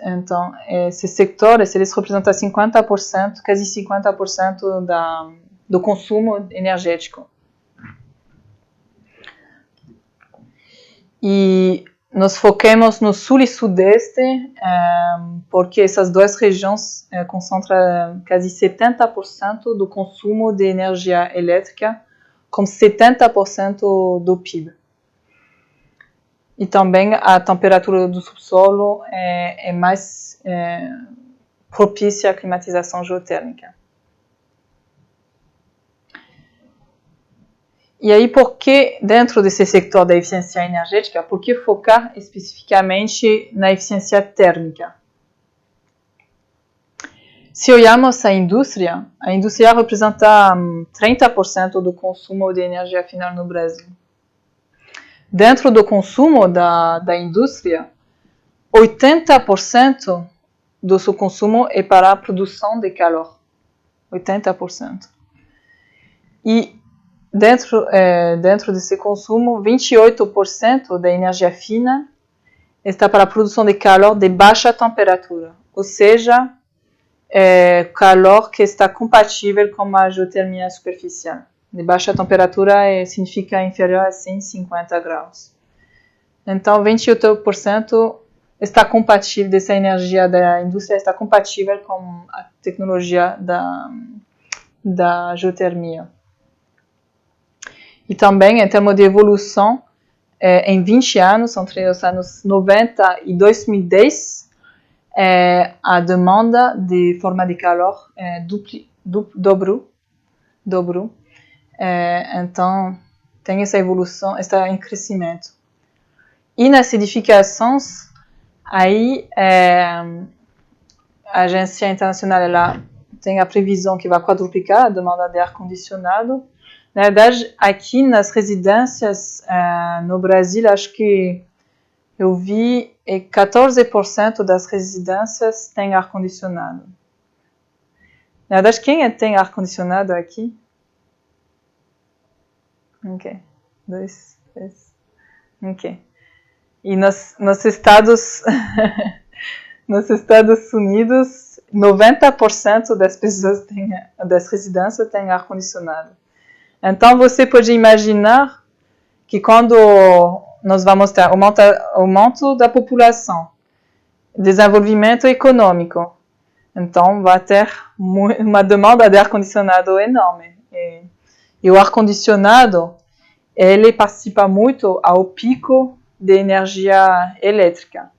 sectores, eles representam 50%, quase 50% do consumo energético. E nós focamos no sul e sudeste, porque essas duas regiões concentram quase 70% do consumo de energia elétrica, com 70% do PIB. E também a temperatura do subsolo é mais propícia à climatização geotérmica. E aí, por que dentro desse sector da eficiência energética, por que focar especificamente na eficiência térmica? Se olharmos a indústria representa 30% do consumo de energia final no Brasil. Dentro do consumo da indústria, 80% do seu consumo é para a produção de calor. 80%. E dentro desse consumo, 28% da energia fina está para a produção de calor de baixa temperatura, ou seja, calor que está compatível com a geotermia superficial. De baixa temperatura significa inferior a 150 graus. Então, 28% está compatível, dessa energia da indústria está compatível com a tecnologia da geotermia. E também, em termos de evolução, em 20 anos, entre os anos 90 e 2010, a demanda de forma de calor dobrou. Então, tem essa evolução, está em crescimento. E nas edificações, aí a Agência Internacional ela tem a previsão que vai quadruplicar a demanda de ar-condicionado. Na verdade, aqui nas residências no Brasil, acho que eu vi 14% das residências têm ar-condicionado. Na verdade, quem tem ar-condicionado aqui? Ok. 2, 3. Ok. E nos Estados Unidos, 90% das pessoas das residências têm ar-condicionado. Então, você pode imaginar que quando nós vamos ter aumento da população, desenvolvimento econômico. Então, vai ter uma demanda de ar-condicionado enorme. E o ar-condicionado, ele participa muito ao pico de energia elétrica.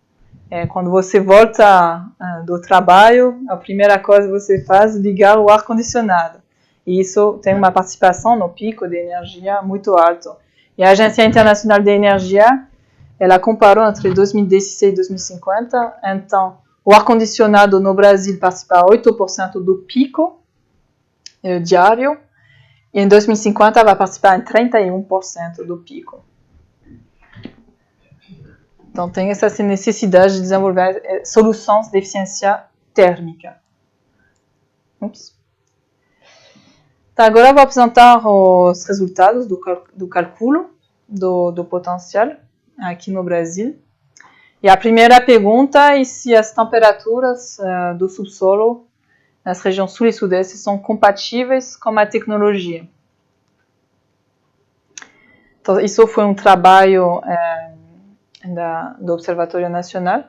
Quando você volta do trabalho, a primeira coisa que você faz é ligar o ar-condicionado. E isso tem uma participação no pico de energia muito alto. E a Agência Internacional de Energia, ela comparou entre 2016 e 2050. Então, o ar-condicionado no Brasil participa 8% do pico diário. E em 2050 vai participar em 31% do pico. Então, tem essa necessidade de desenvolver soluções de eficiência térmica. Então, agora eu vou apresentar os resultados do cálculo do potencial aqui no Brasil. E a primeira pergunta é se as temperaturas do subsolo nas regiões sul e sudeste são compatíveis com a tecnologia. Então, isso foi um trabalho do Observatório Nacional.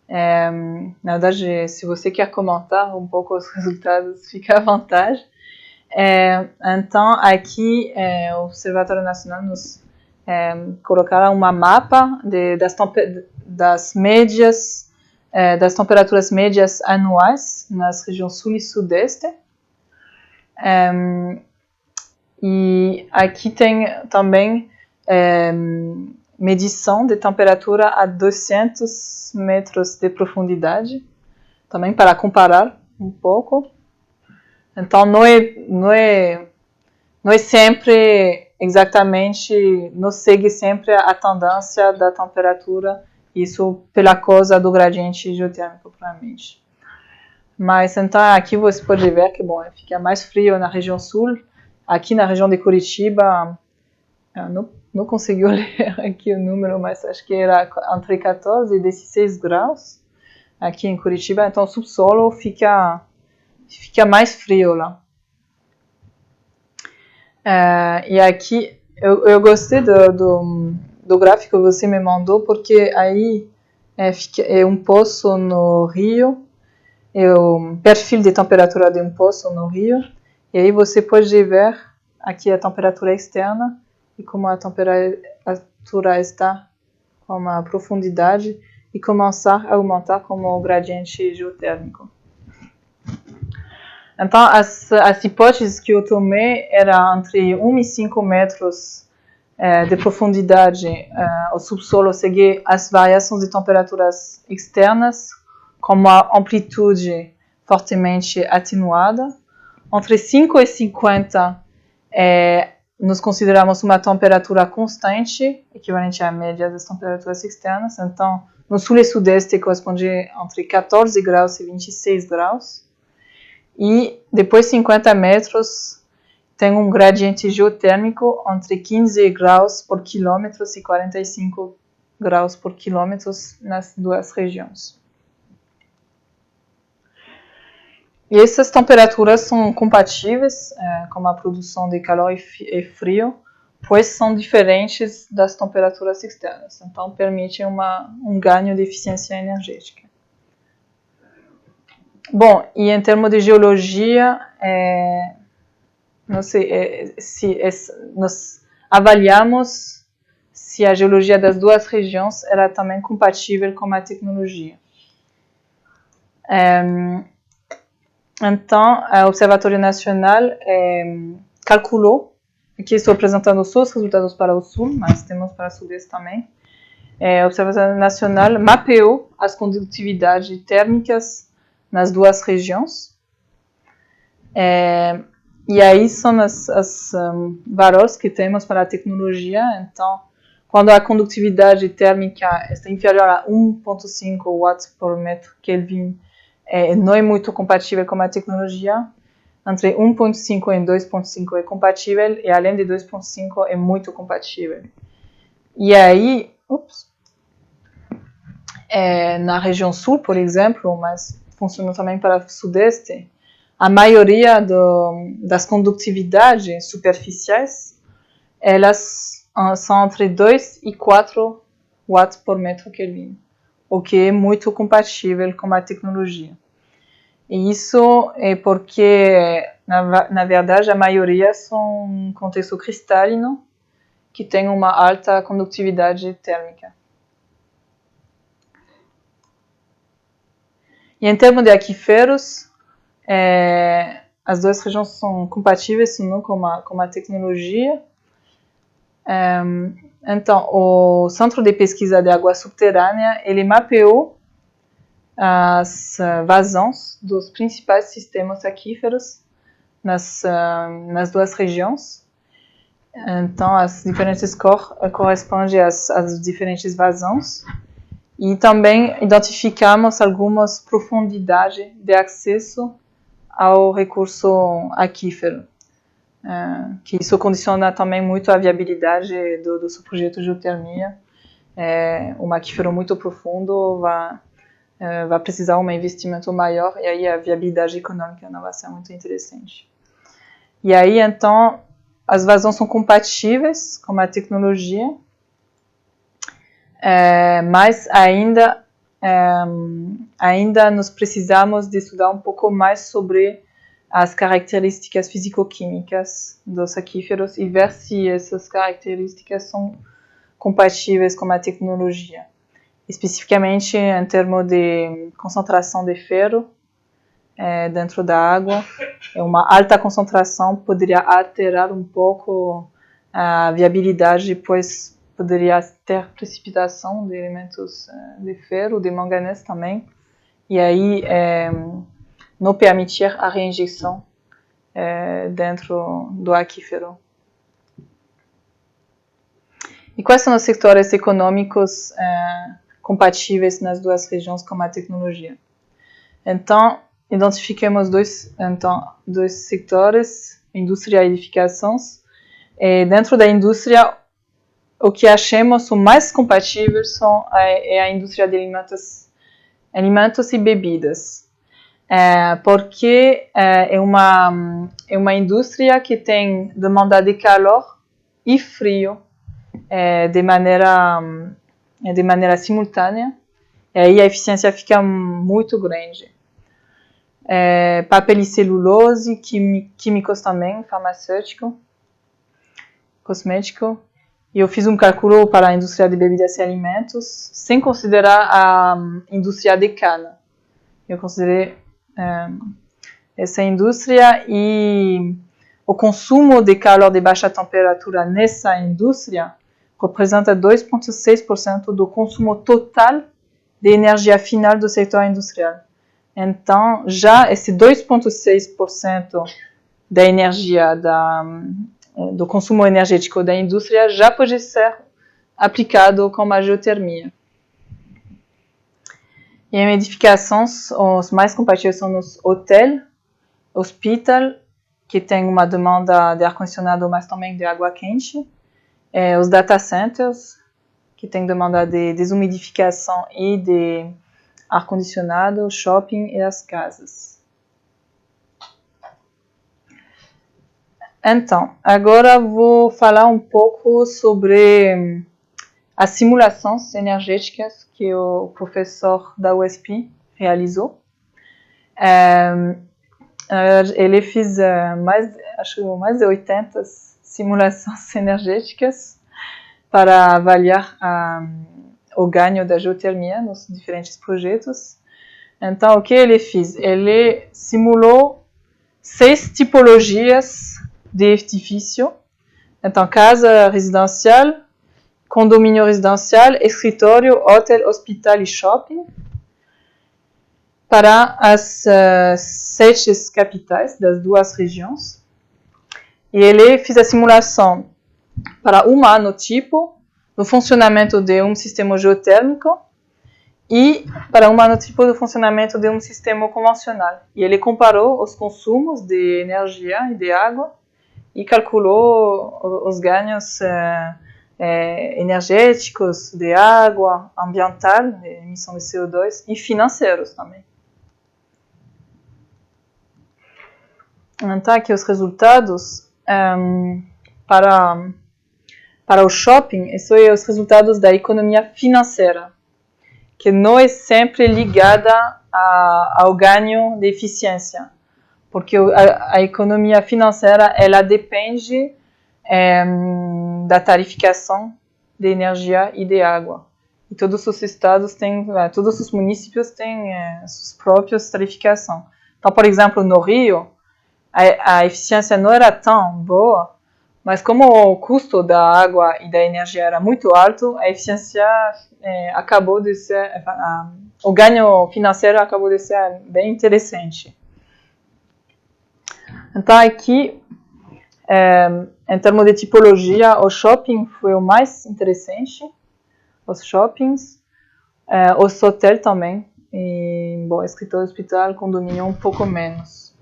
Na verdade, se você quer comentar um pouco os resultados, fica à vontade. Então, aqui o Observatório Nacional nos colocará uma mapa das médias, das temperaturas médias anuais nas regiões sul e sudeste. E aqui tem também medição de temperatura a 200 metros de profundidade, também para comparar um pouco. Então, não é sempre exatamente, não segue sempre a tendência da temperatura, isso pela causa do gradiente geotérmico, provavelmente. Mas, então, aqui você pode ver que, bom, fica mais frio na região sul. Aqui na região de Curitiba, não consegui ler aqui o número, mas acho que era entre 14 e 16 graus aqui em Curitiba. Então, o subsolo fica mais frio lá. E aqui, eu gostei do gráfico que você me mandou, porque aí é um poço no rio, é o perfil de temperatura de um poço no rio, e aí você pode ver aqui a temperatura externa e como a temperatura está com a profundidade e começar a aumentar como o gradiente geotérmico. Então, as hipóteses que eu tomei eram entre 1 e 5 metros de profundidade. O subsolo segue as variações de temperaturas externas com uma amplitude fortemente atenuada. Entre 5 e 50, nós consideramos uma temperatura constante, equivalente à média das temperaturas externas. Então, no sul e sudeste corresponde entre 14 graus e 26 graus. E depois de 50 metros, tem um gradiente geotérmico entre 15 graus por quilômetro e 45 graus por quilômetro nas duas regiões. E essas temperaturas são compatíveis com a produção de calor e frio, pois são diferentes das temperaturas externas. Então, permite um ganho de eficiência energética. Bom, e em termos de geologia, não sei nós avaliamos se a geologia das duas regiões era também compatível com a tecnologia. Então, o Observatório Nacional calculou, aqui estou apresentando só os resultados para o sul, mas temos para o sudeste também. O Observatório Nacional mapeou as condutividades térmicas nas duas regiões. E aí são os valores que temos para a tecnologia. Então, quando a condutividade térmica está inferior a 1,5 watts por metro Kelvin, não é muito compatível com a tecnologia. Entre 1,5 e 2,5 é compatível, e além de 2,5 é muito compatível. E aí, na região sul, por exemplo, mas funciona também para o sudeste, a maioria das condutividades superficiais, elas são entre 2 e 4 watts por metro Kelvin, o que é muito compatível com a tecnologia. E isso é porque, na verdade, a maioria são contexto cristalino, que tem uma alta condutividade térmica. E em termos de aquíferos, as duas regiões são compatíveis com a tecnologia. Então, o Centro de Pesquisa de Água Subterrânea, ele mapeou as vazões dos principais sistemas aquíferos nas duas regiões. Então, as diferentes cores correspondem às diferentes vazões. E também identificamos algumas profundidades de acesso ao recurso aquífero, que isso condiciona também muito a viabilidade do seu projeto de geotermia. Um aquífero muito profundo vai precisar de um investimento maior e aí a viabilidade econômica não vai ser muito interessante. E aí, então, as vazões são compatíveis com a tecnologia, mas ainda nós precisamos de estudar um pouco mais sobre as características físico-químicas dos aquíferos e ver se essas características são compatíveis com a tecnologia. Especificamente em termos de concentração de ferro dentro da água, uma alta concentração poderia alterar um pouco a viabilidade, pois poderia ter precipitação de elementos de ferro, de manganês também, e aí não permitir a reinjeção dentro do aquífero. E quais são os setores econômicos compatíveis nas duas regiões com a tecnologia? Então, identifiquemos dois setores, indústria e edificações. Dentro da indústria, o que achamos são mais compatíveis é a indústria de alimentos e bebidas, porque é uma indústria que tem demanda de calor e frio de maneira simultânea, e aí a eficiência fica muito grande. Papel e celulose, químicos também, farmacêutico, cosmético. E eu fiz um cálculo para a indústria de bebidas e alimentos, sem considerar a indústria de cana. Eu considerei essa indústria e o consumo de calor de baixa temperatura nessa indústria representa 2,6% do consumo total de energia final do setor industrial. Então, já esse 2,6% da energia do consumo energético da indústria já pode ser aplicado com a geotermia. E em edificações, os mais compatíveis são os hotéis, hospital, que tem uma demanda de ar-condicionado, mas também de água quente, os data centers, que tem demanda de desumidificação e de ar-condicionado, shopping e as casas. Então, agora vou falar um pouco sobre as simulações energéticas que o professor da USP realizou. Ele fez mais de 80 simulações energéticas para avaliar o ganho da geotermia nos diferentes projetos. Então, o que ele fez? Ele simulou 6 tipologias de edifício. Então, casa residencial, condomínio residencial, escritório, hotel, hospital e shopping, para as 7 capitais das duas regiões. E ele fez a simulação para um anotipo do funcionamento de um sistema geotérmico e para um anotipo do funcionamento de um sistema convencional. E ele comparou os consumos de energia e de água e calculou os ganhos energéticos, de água, ambiental, de emissão de CO2 e financeiros também. Então, aqui os resultados para para o shopping, esses são os resultados da economia financeira, que não é sempre ligada ao ganho de eficiência, porque a economia financeira ela depende da tarificação de energia e de água. E todos os estados têm, todos os municípios têm suas próprias tarificações. Então, por exemplo, no Rio, a eficiência não era tão boa, mas como o custo da água e da energia era muito alto, a eficiência acabou de ser, o ganho financeiro acabou de ser bem interessante. Então, aqui, em termos de tipologia, o shopping foi o mais interessante, os shoppings, os hotéis também, e, bom, escritório, hospital, condomínio um pouco menos.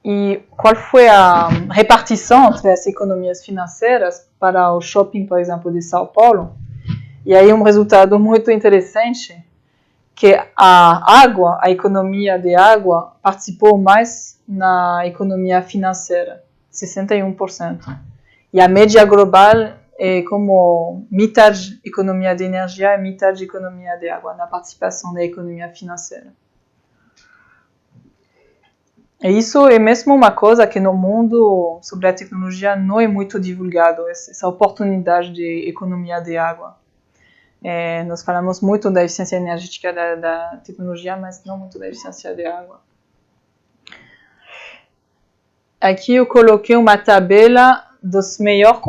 E qual foi a repartição entre as economias financeiras para o shopping, por exemplo, de São Paulo? E aí um resultado muito interessante, que a água, a economia de água, participou mais na economia financeira, 61%. E a média global é como metade economia de energia e metade economia de água, na participação da economia financeira. E isso é mesmo uma coisa que no mundo sobre a tecnologia não é muito divulgado, essa oportunidade de economia de água. Nós falamos muito da eficiência energética da tecnologia, mas não muito da eficiência de água. Aqui eu coloquei uma tabela das melhores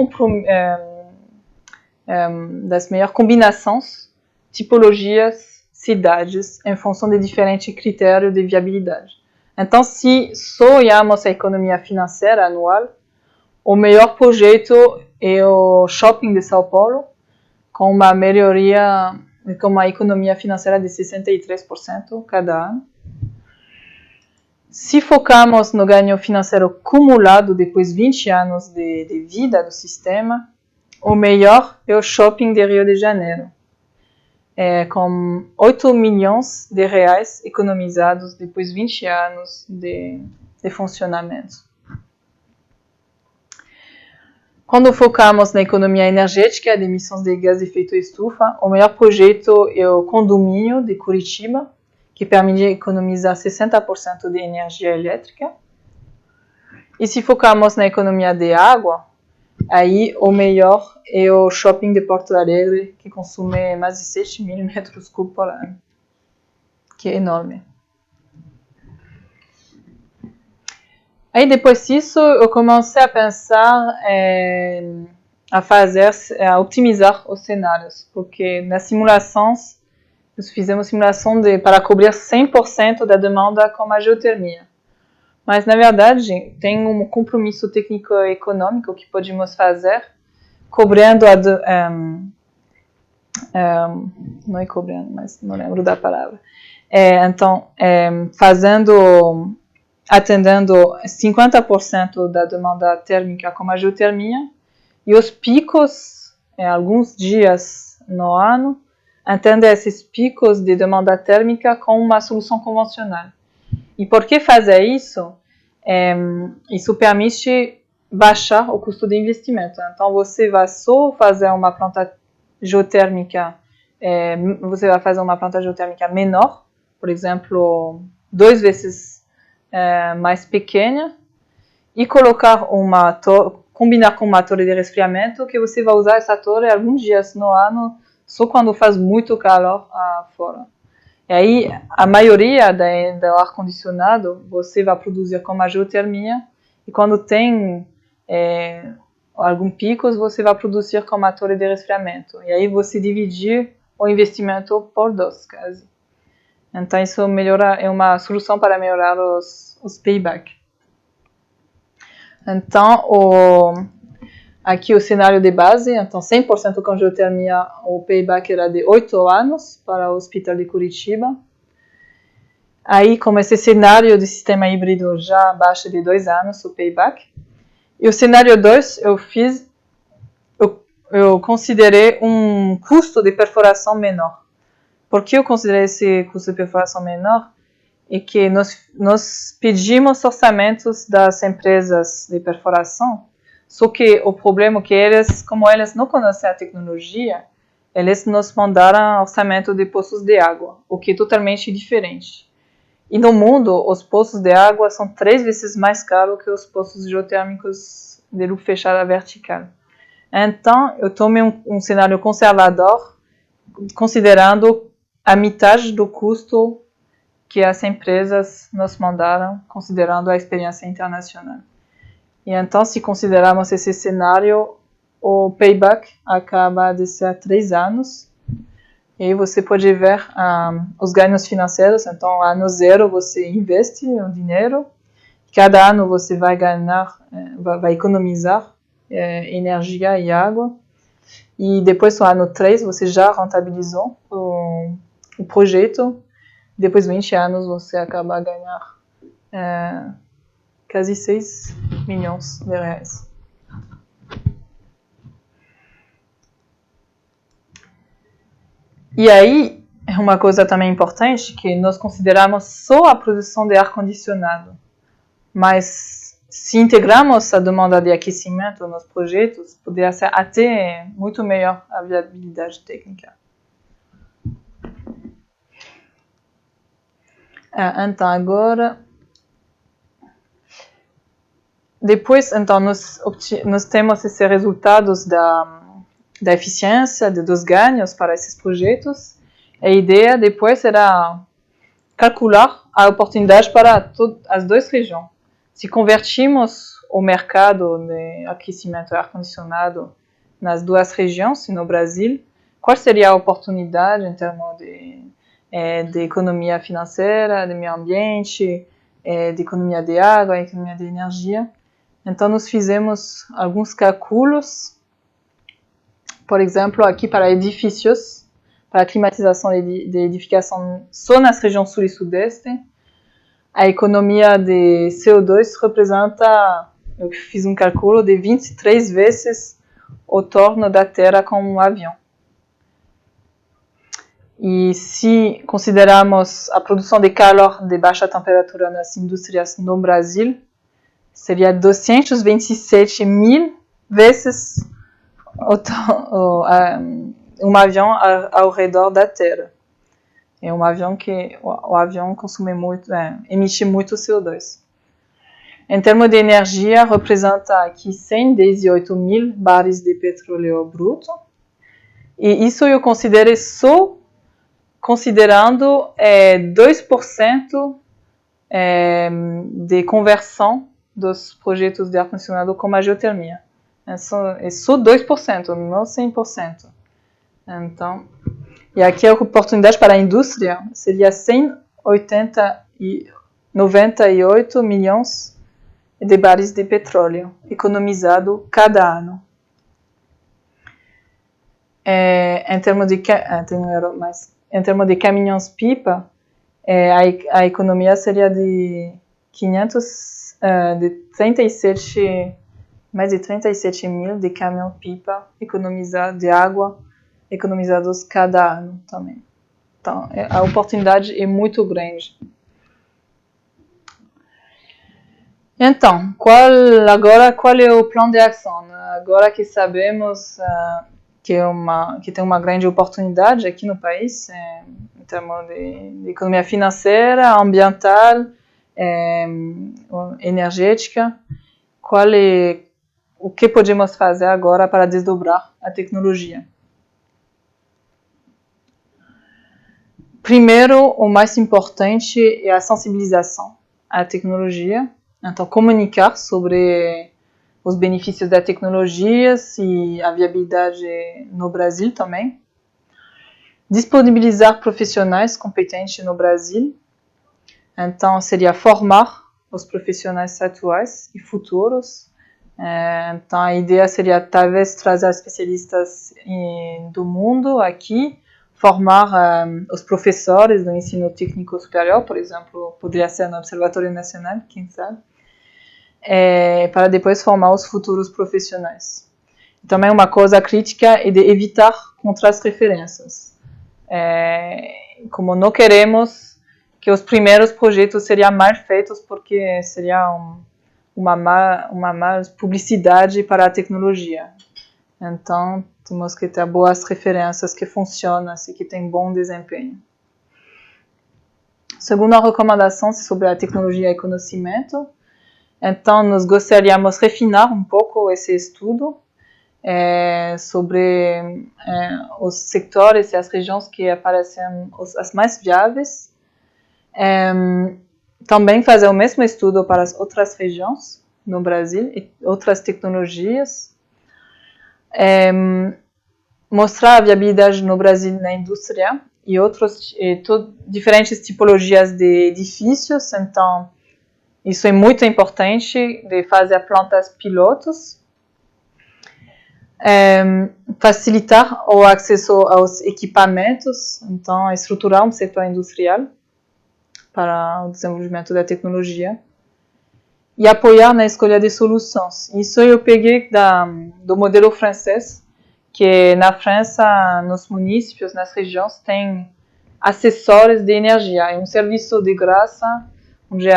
combinações, tipologias, cidades, em função de diferentes critérios de viabilidade. Então, se só olharmos a economia financeira anual, o melhor projeto é o shopping de São Paulo, com uma melhoria, com uma economia financeira de 63% cada ano. Se focarmos no ganho financeiro cumulado depois de 20 anos de vida do sistema, o melhor é o shopping de Rio de Janeiro, com 8 milhões de reais economizados depois de 20 anos de funcionamento. Quando focamos na economia energética de emissões de gás de efeito estufa, o melhor projeto é o condomínio de Curitiba, que permite economizar 60% de energia elétrica. E se focarmos na economia de água, aí o melhor é o shopping de Porto Alegre, que consome mais de 7 mil metros cúbicos por ano, que é enorme. Aí depois disso eu comecei a pensar a optimizar os cenários, porque nas simulações nós fizemos simulação para cobrir 100% da demanda com a geotermia. Mas na verdade tem um compromisso técnico-econômico que podemos fazer cobrindo não é cobrindo, mas não lembro da palavra. Atendendo 50% da demanda térmica com a geotermia e os picos, alguns dias no ano, atender esses picos de demanda térmica com uma solução convencional. E por que fazer isso? Isso permite baixar o custo de investimento. Então, você vai só fazer uma planta geotérmica, menor, por exemplo, 2 vezes mais pequena, e combinar com uma torre de resfriamento, que você vai usar essa torre alguns dias no ano, só quando faz muito calor fora. E aí, a maioria do ar-condicionado, você vai produzir com a geotermia, e quando tem alguns picos, você vai produzir com a torre de resfriamento. E aí, você dividir o investimento por 2, quase. Então, isso é uma solução para melhorar os payback. Então, aqui o cenário de base, então 100% com geotermia, o payback era de 8 anos para o Hospital de Curitiba. Aí, como esse cenário de sistema híbrido já baixa de 2 anos o payback. E o cenário 2, eu considerei um custo de perfuração menor. Por que eu considerei esse custo de perfuração menor? É que nós pedimos orçamentos das empresas de perfuração Só que o problema é que eles, como eles não conhecem a tecnologia, eles nos mandaram orçamento de poços de água, o que é totalmente diferente. E no mundo, os poços de água são 3 vezes mais caros que os poços geotérmicos de lupa fechada vertical. Então, eu tomei um cenário conservador, considerando a metade do custo que as empresas nos mandaram, considerando a experiência internacional. E então, se considerarmos esse cenário, o payback acaba de ser 3 anos. E aí você pode ver os ganhos financeiros. Então, ano 0 você investe o dinheiro. Cada ano você vai ganhar, vai economizar energia e água. E depois, no ano 3, você já rentabilizou o projeto. Depois de 20 anos, você acaba a ganhar quase 6 milhões de reais. E aí, uma coisa também importante, que nós consideramos só a produção de ar-condicionado. Mas se integrarmos a demanda de aquecimento nos projetos, poderia ser até muito melhor a viabilidade técnica. Então, agora... Depois, então, nós temos esses resultados da eficiência, dos ganhos para esses projetos. A ideia depois era calcular a oportunidade para as 2 regiões. Se convertimos o mercado de aquecimento e ar-condicionado nas 2 regiões, no Brasil, qual seria a oportunidade em termos de economia financeira, de meio ambiente, de economia de água, economia de energia? Então, nós fizemos alguns cálculos, por exemplo, aqui para edifícios, para a climatização de edificação só nas regiões sul e sudeste, a economia de CO2 representa, eu fiz um cálculo de 23 vezes o torno da Terra com um avião. E se considerarmos a produção de calor de baixa temperatura nas indústrias no Brasil, seria 227 mil vezes um avião ao redor da Terra. É um avião que o avião consome muito, emite muito CO2. Em termos de energia, representa aqui 118 mil barris de petróleo bruto. E isso eu considero só considerando 2% de conversão dos projetos de ar-condicionado com a geotermia. É só 2%, não 100%. Então, e aqui a oportunidade para a indústria seria 198 milhões de barris de petróleo economizado cada ano. Em termos de caminhões-pipa, a economia seria de mais de 37 mil de caminhão-pipa de água economizados cada ano também. Então, a oportunidade é muito grande. Então, qual é o plano de ação? Agora que sabemos que tem uma grande oportunidade aqui no país, em termos de economia financeira, ambiental, energética, o que podemos fazer agora para desdobrar a tecnologia? Primeiro, o mais importante é a sensibilização à tecnologia. Então, comunicar sobre os benefícios da tecnologia e a viabilidade no Brasil também. Disponibilizar profissionais competentes no Brasil. Então, seria formar os profissionais atuais e futuros. Então, a ideia seria talvez trazer especialistas do mundo aqui, formar os professores do ensino técnico superior, por exemplo, poderia ser no Observatório Nacional, quem sabe, para depois formar os futuros profissionais. Também uma coisa crítica é de evitar contra-referências. Como não queremos que os primeiros projetos seriam mal feitos porque seria uma má publicidade para a tecnologia. Então, temos que ter boas referências que funcionam e que têm bom desempenho. Segunda recomendação sobre a tecnologia e conhecimento. Então, nós gostaríamos de refinar um pouco esse estudo sobre os sectores e as regiões que aparecem as mais viáveis. Também fazer o mesmo estudo para as outras regiões no Brasil e outras tecnologias. Mostrar a viabilidade no Brasil na indústria e diferentes tipologias de edifícios. Então, isso é muito importante de fazer plantas pilotos. Facilitar o acesso aos equipamentos, então estruturar um setor industrial para o desenvolvimento da tecnologia e apoiar na escolha de soluções. Isso eu peguei do modelo francês, que na França, nos municípios, nas regiões, tem assessores de energia. É um serviço de graça, onde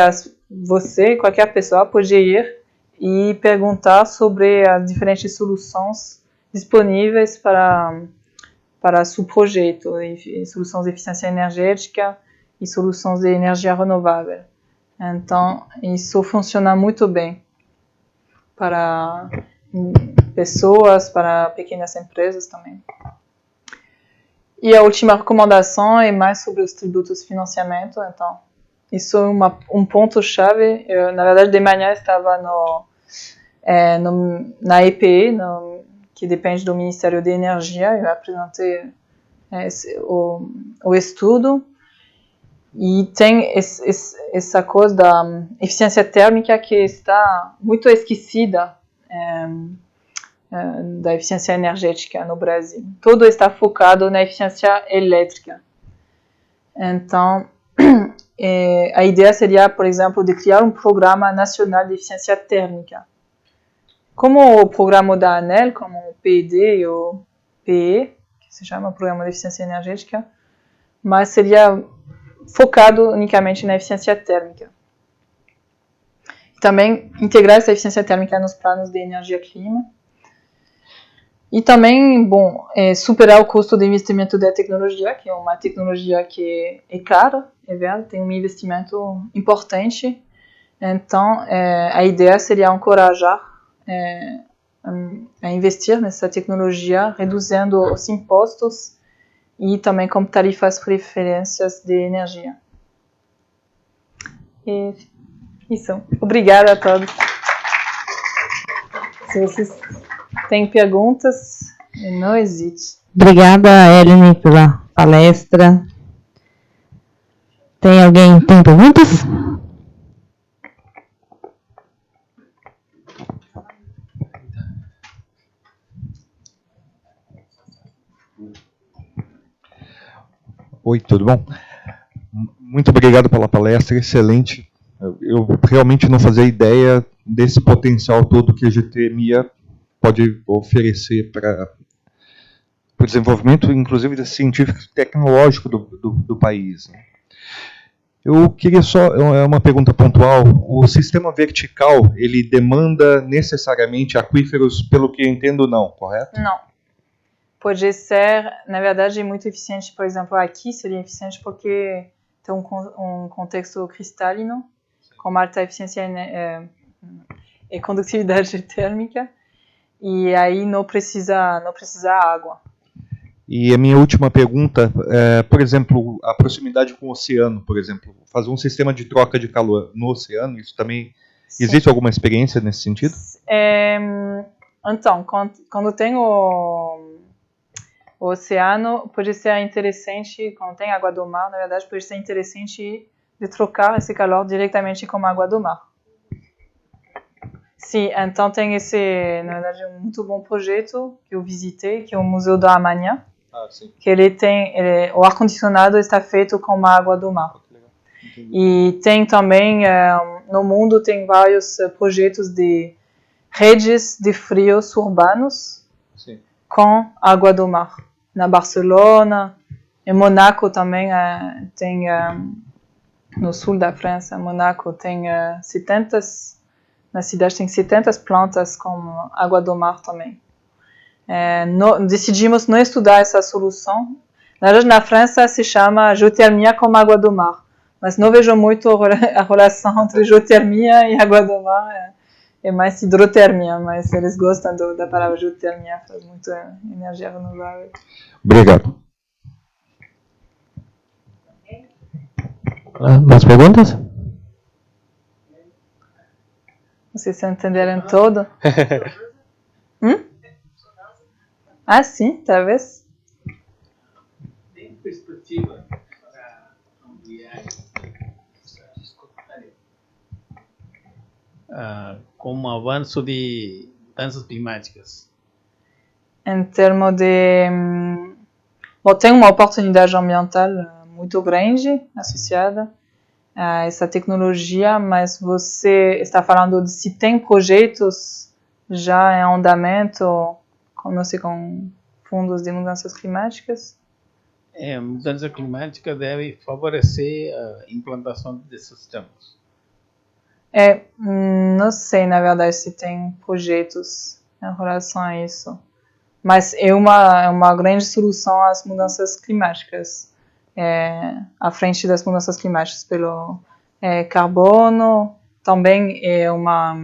você, qualquer pessoa, pode ir e perguntar sobre as diferentes soluções disponíveis para seu projeto, soluções de eficiência energética e soluções de energia renovável. Então, isso funciona muito bem para pessoas, para pequenas empresas também. E a última recomendação é mais sobre os tributos de financiamento. Então, isso é um ponto-chave. Eu, na verdade, de manhã estava na EPE, que depende do Ministério da Energia. Eu apresentei o estudo. E tem essa coisa da eficiência térmica que está muito esquecida da eficiência energética no Brasil. Tudo está focado na eficiência elétrica. Então, a ideia seria, por exemplo, de criar um programa nacional de eficiência térmica. Como o programa da ANEEL, como o PED e o PE, que se chama Programa de Eficiência Energética, mas seria focado unicamente na eficiência térmica. Também integrar essa eficiência térmica nos planos de energia-clima. E também, superar o custo de investimento da tecnologia, que é uma tecnologia que é cara, é verdade, tem um investimento importante. Então, a ideia seria encorajar a investir nessa tecnologia, reduzindo os impostos e também com tarifas preferências de energia. E isso. Obrigada a todos. Se vocês têm perguntas, não hesite. Obrigada, Ellen, pela palestra. Tem perguntas? Oi, tudo bom? Muito obrigado pela palestra, excelente. Eu realmente não fazia ideia desse potencial todo que a geotermia pode oferecer para o desenvolvimento, inclusive, científico e tecnológico do país. Eu queria só uma pergunta pontual. O sistema vertical, ele demanda necessariamente aquíferos, pelo que eu entendo, não, correto? Não. Pode ser, na verdade, muito eficiente. Por exemplo, aqui seria eficiente porque tem um contexto cristalino, com alta eficiência e condutividade térmica, e aí não precisa água. E a minha última pergunta, por exemplo, a proximidade com o oceano, por exemplo, fazer um sistema de troca de calor no oceano, isso também, sim. Existe alguma experiência nesse sentido? Então, quando tem o oceano, pode ser interessante, quando tem água do mar, na verdade, pode ser interessante de trocar esse calor diretamente com a água do mar. Sim, então tem na verdade, um muito bom projeto que eu visitei, que é o Museu da Amanhã, que o ar-condicionado está feito com a água do mar. E tem também, no mundo, tem vários projetos de redes de frios urbanos, sim, com água do mar. Na Barcelona, em Monaco também tem, no sul da França, Monaco tem 70 Na cidade tem 70 plantas com água do mar também. Decidimos não estudar essa solução. Na verdade, na França se chama geotermia com água do mar. Mas não vejo muito a relação entre geotermia e água do mar. É mais hidrotermia, mas eles gostam da palavra geotermia, faz muita energia renovável. Obrigado. Mais perguntas? Vocês entenderam todo? Ah, sim, talvez. Tem perspectiva para ampliar com o avanço de mudanças climáticas? Em termos de... Bom, tem uma oportunidade ambiental muito grande associada a essa tecnologia, mas você está falando de se tem projetos já em andamento, não sei, com fundos de mudanças climáticas? A mudança climática deve favorecer a implantação desses sistemas. Não sei, na verdade, se tem projetos em relação a isso. Mas é uma grande solução às mudanças climáticas. À frente das mudanças climáticas pelo carbono, também é na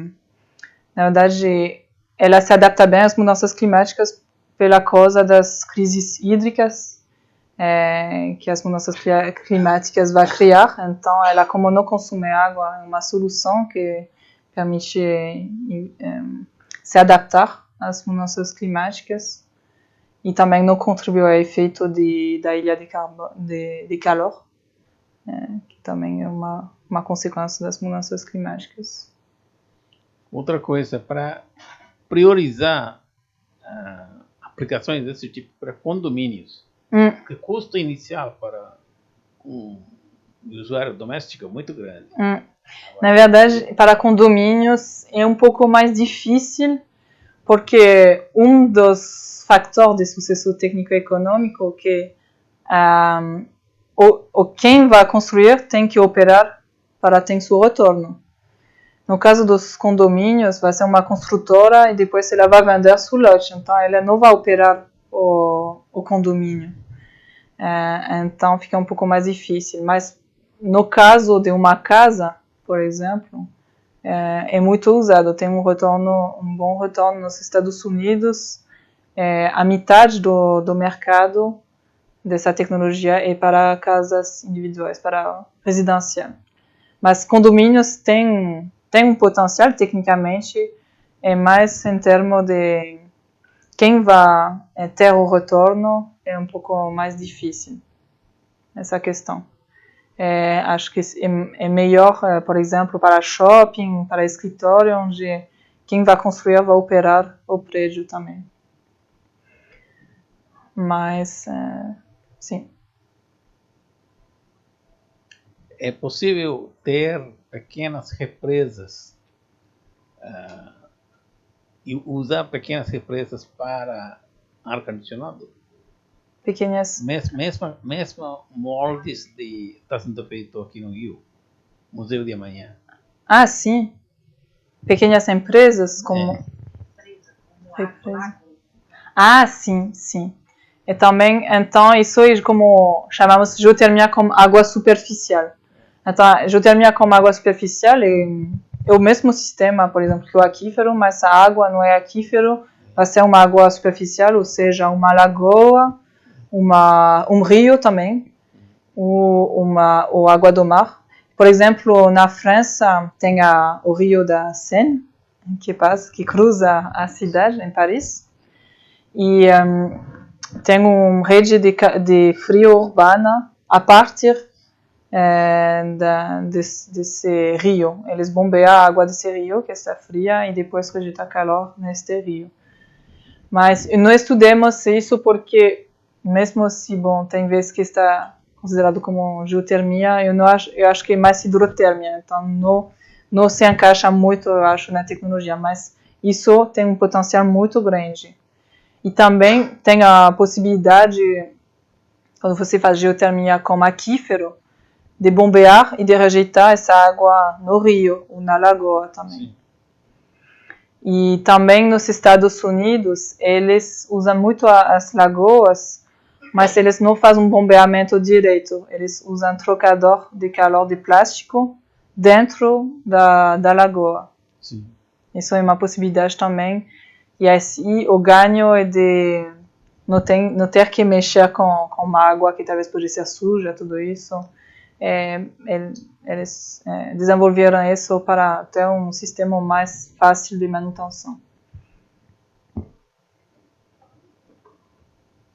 verdade, ela se adapta bem às mudanças climáticas pela causa das crises hídricas que as mudanças climáticas vão criar. Então, ela, como não consome água, é uma solução que permite se adaptar às mudanças climáticas e também não contribui ao efeito da ilha de calor, que também é uma consequência das mudanças climáticas. Outra coisa, para priorizar aplicações desse tipo para condomínios, o custo inicial para um usuário doméstico é muito grande. Na verdade, para condomínios é um pouco mais difícil, porque um dos fatores de sucesso técnico-econômico é que quem vai construir tem que operar para ter seu retorno. No caso dos condomínios, vai ser uma construtora e depois ela vai vender seu lote. Então, ela não vai operar o condomínio. Então, fica um pouco mais difícil. Mas, no caso de uma casa, por exemplo, é muito usado. Tem um bom retorno nos Estados Unidos. A metade do mercado dessa tecnologia é para casas individuais, para residencial. Mas condomínios têm um potencial, tecnicamente, mais em termos de quem vai ter o retorno, é um pouco mais difícil essa questão. Acho que é melhor, por exemplo, para shopping, para escritório, onde quem vai construir vai operar o prédio também. Mas, sim. É possível ter pequenas represas e usar pequenas represas para ar-condicionado? Pequenas... Mesmo moldes está sendo feito aqui no Rio, Museu de Amanhã. Ah, sim. Pequenas empresas como... Represa. Ah, sim, sim. E também, então, isso é como chamamos de geotermia com água superficial. Então, geotermia com água superficial é o mesmo sistema, por exemplo, que o aquífero, mas a água não é aquífero, vai ser uma água superficial, ou seja, uma lagoa, um rio também, ou água do mar. Por exemplo, na França tem o rio da Seine, que cruza a cidade, em Paris, e tem uma rede de frio urbana a partir desse rio. Eles bombeiam a água desse rio, que está fria, e depois rejeitam calor neste rio. Mas não estudamos isso porque, mesmo se, bom, tem vezes que está considerado como geotermia, eu acho que é mais hidrotermia, então não se encaixa muito, eu acho, na tecnologia, mas isso tem um potencial muito grande. E também tem a possibilidade, quando você faz geotermia com aquífero, de bombear e de rejeitar essa água no rio ou na lagoa também. Sim. E também nos Estados Unidos, eles usam muito as lagoas, mas eles não fazem um bombeamento direito. Eles usam trocador de calor de plástico dentro da lagoa. Sim. Isso é uma possibilidade também. E assim, o ganho é de não ter que mexer com uma água que talvez poderia ser suja, tudo isso. Eles desenvolveram isso para ter um sistema mais fácil de manutenção.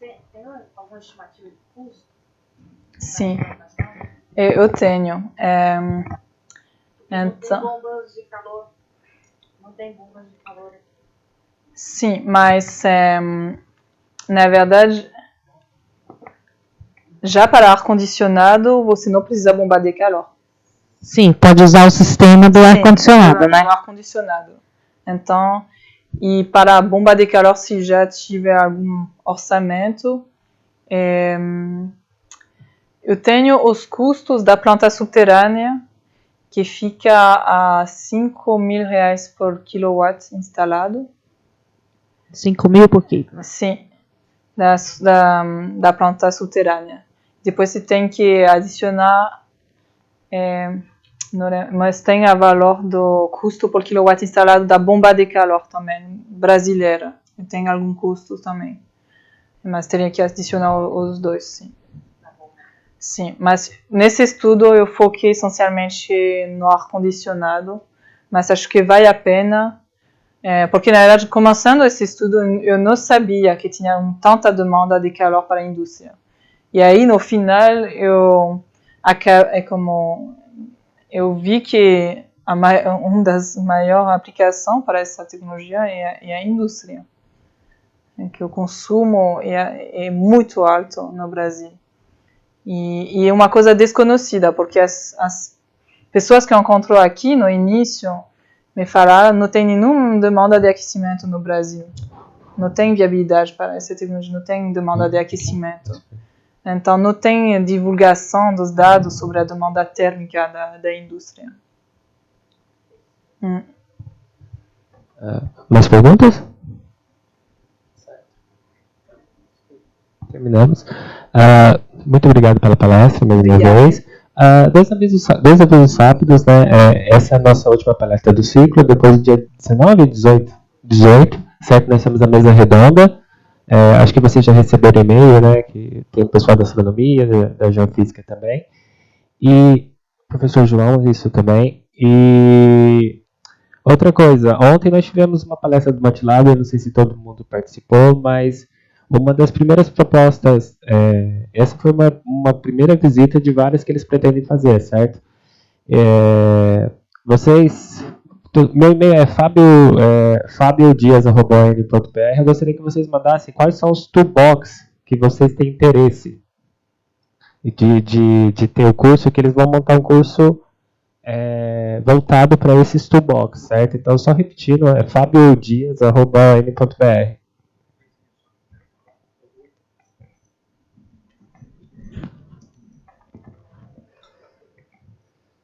Tem alguma estimativa de custo? Sim, eu tenho. Então, bombas de calor? Não tem bombas de calor aqui. sim, mas na verdade, já para ar-condicionado, você não precisa bombardear calor. Sim, pode usar o sistema do ar-condicionado, né? Do ar-condicionado. Então, e para bomba de calor, se já tiver algum orçamento, eu tenho os custos da planta subterrânea, que fica a R$5.000 por quilowatt instalado. 5.000 por quilo. Sim, da planta subterrânea. Depois você tem que adicionar, mas tem o valor do custo por quilowatt instalado da bomba de calor também, brasileira. Tem algum custo também. Mas teria que adicionar os dois, sim. Sim, mas nesse estudo eu foquei essencialmente no ar-condicionado, mas acho que vale a pena, porque na verdade, começando esse estudo, eu não sabia que tinha tanta demanda de calor para a indústria. E aí, no final, eu vi que uma das maiores aplicações para essa tecnologia é a indústria, que o consumo é muito alto no Brasil. E é uma coisa desconhecida, porque as pessoas que eu encontrou aqui no início me falaram não tem nenhuma demanda de aquecimento no Brasil. Não tem viabilidade para essa tecnologia, não tem demanda de aquecimento. Então, não tem divulgação dos dados sobre a demanda térmica da indústria. Mais perguntas? Terminamos. Muito obrigado pela palestra, mais uma vez. Dois avisos rápidos, né? Essa é a nossa última palestra do ciclo, depois do dia 19 e 18, certo? Nós temos a mesa redonda. Acho que vocês já receberam e-mail, né? Que tem o pessoal da astronomia, da geofísica também. E professor João, isso também. E outra coisa, ontem nós tivemos uma palestra do MATLAB, eu não sei se todo mundo participou, mas uma das primeiras propostas, essa foi uma primeira visita de várias que eles pretendem fazer, certo? Meu e-mail é fabiodias@n.br. Eu gostaria que vocês mandassem quais são os toolbox que vocês têm interesse de ter o curso, que eles vão montar um curso voltado para esses toolbox, certo? Então, só repetindo, é fabiodias@n.br.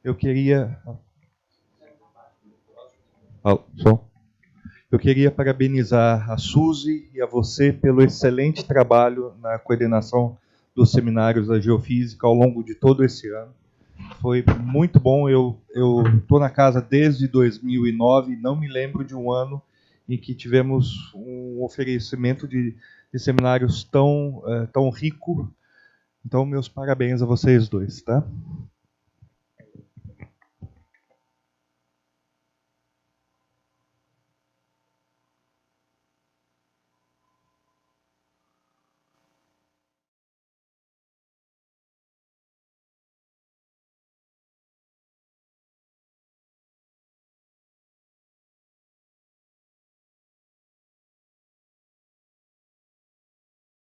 Eu queria parabenizar a Suzy e a você pelo excelente trabalho na coordenação dos seminários da Geofísica ao longo de todo esse ano. Foi muito bom. Eu estou na casa desde 2009 e não me lembro de um ano em que tivemos um oferecimento de seminários tão rico. Então, meus parabéns a vocês dois, tá?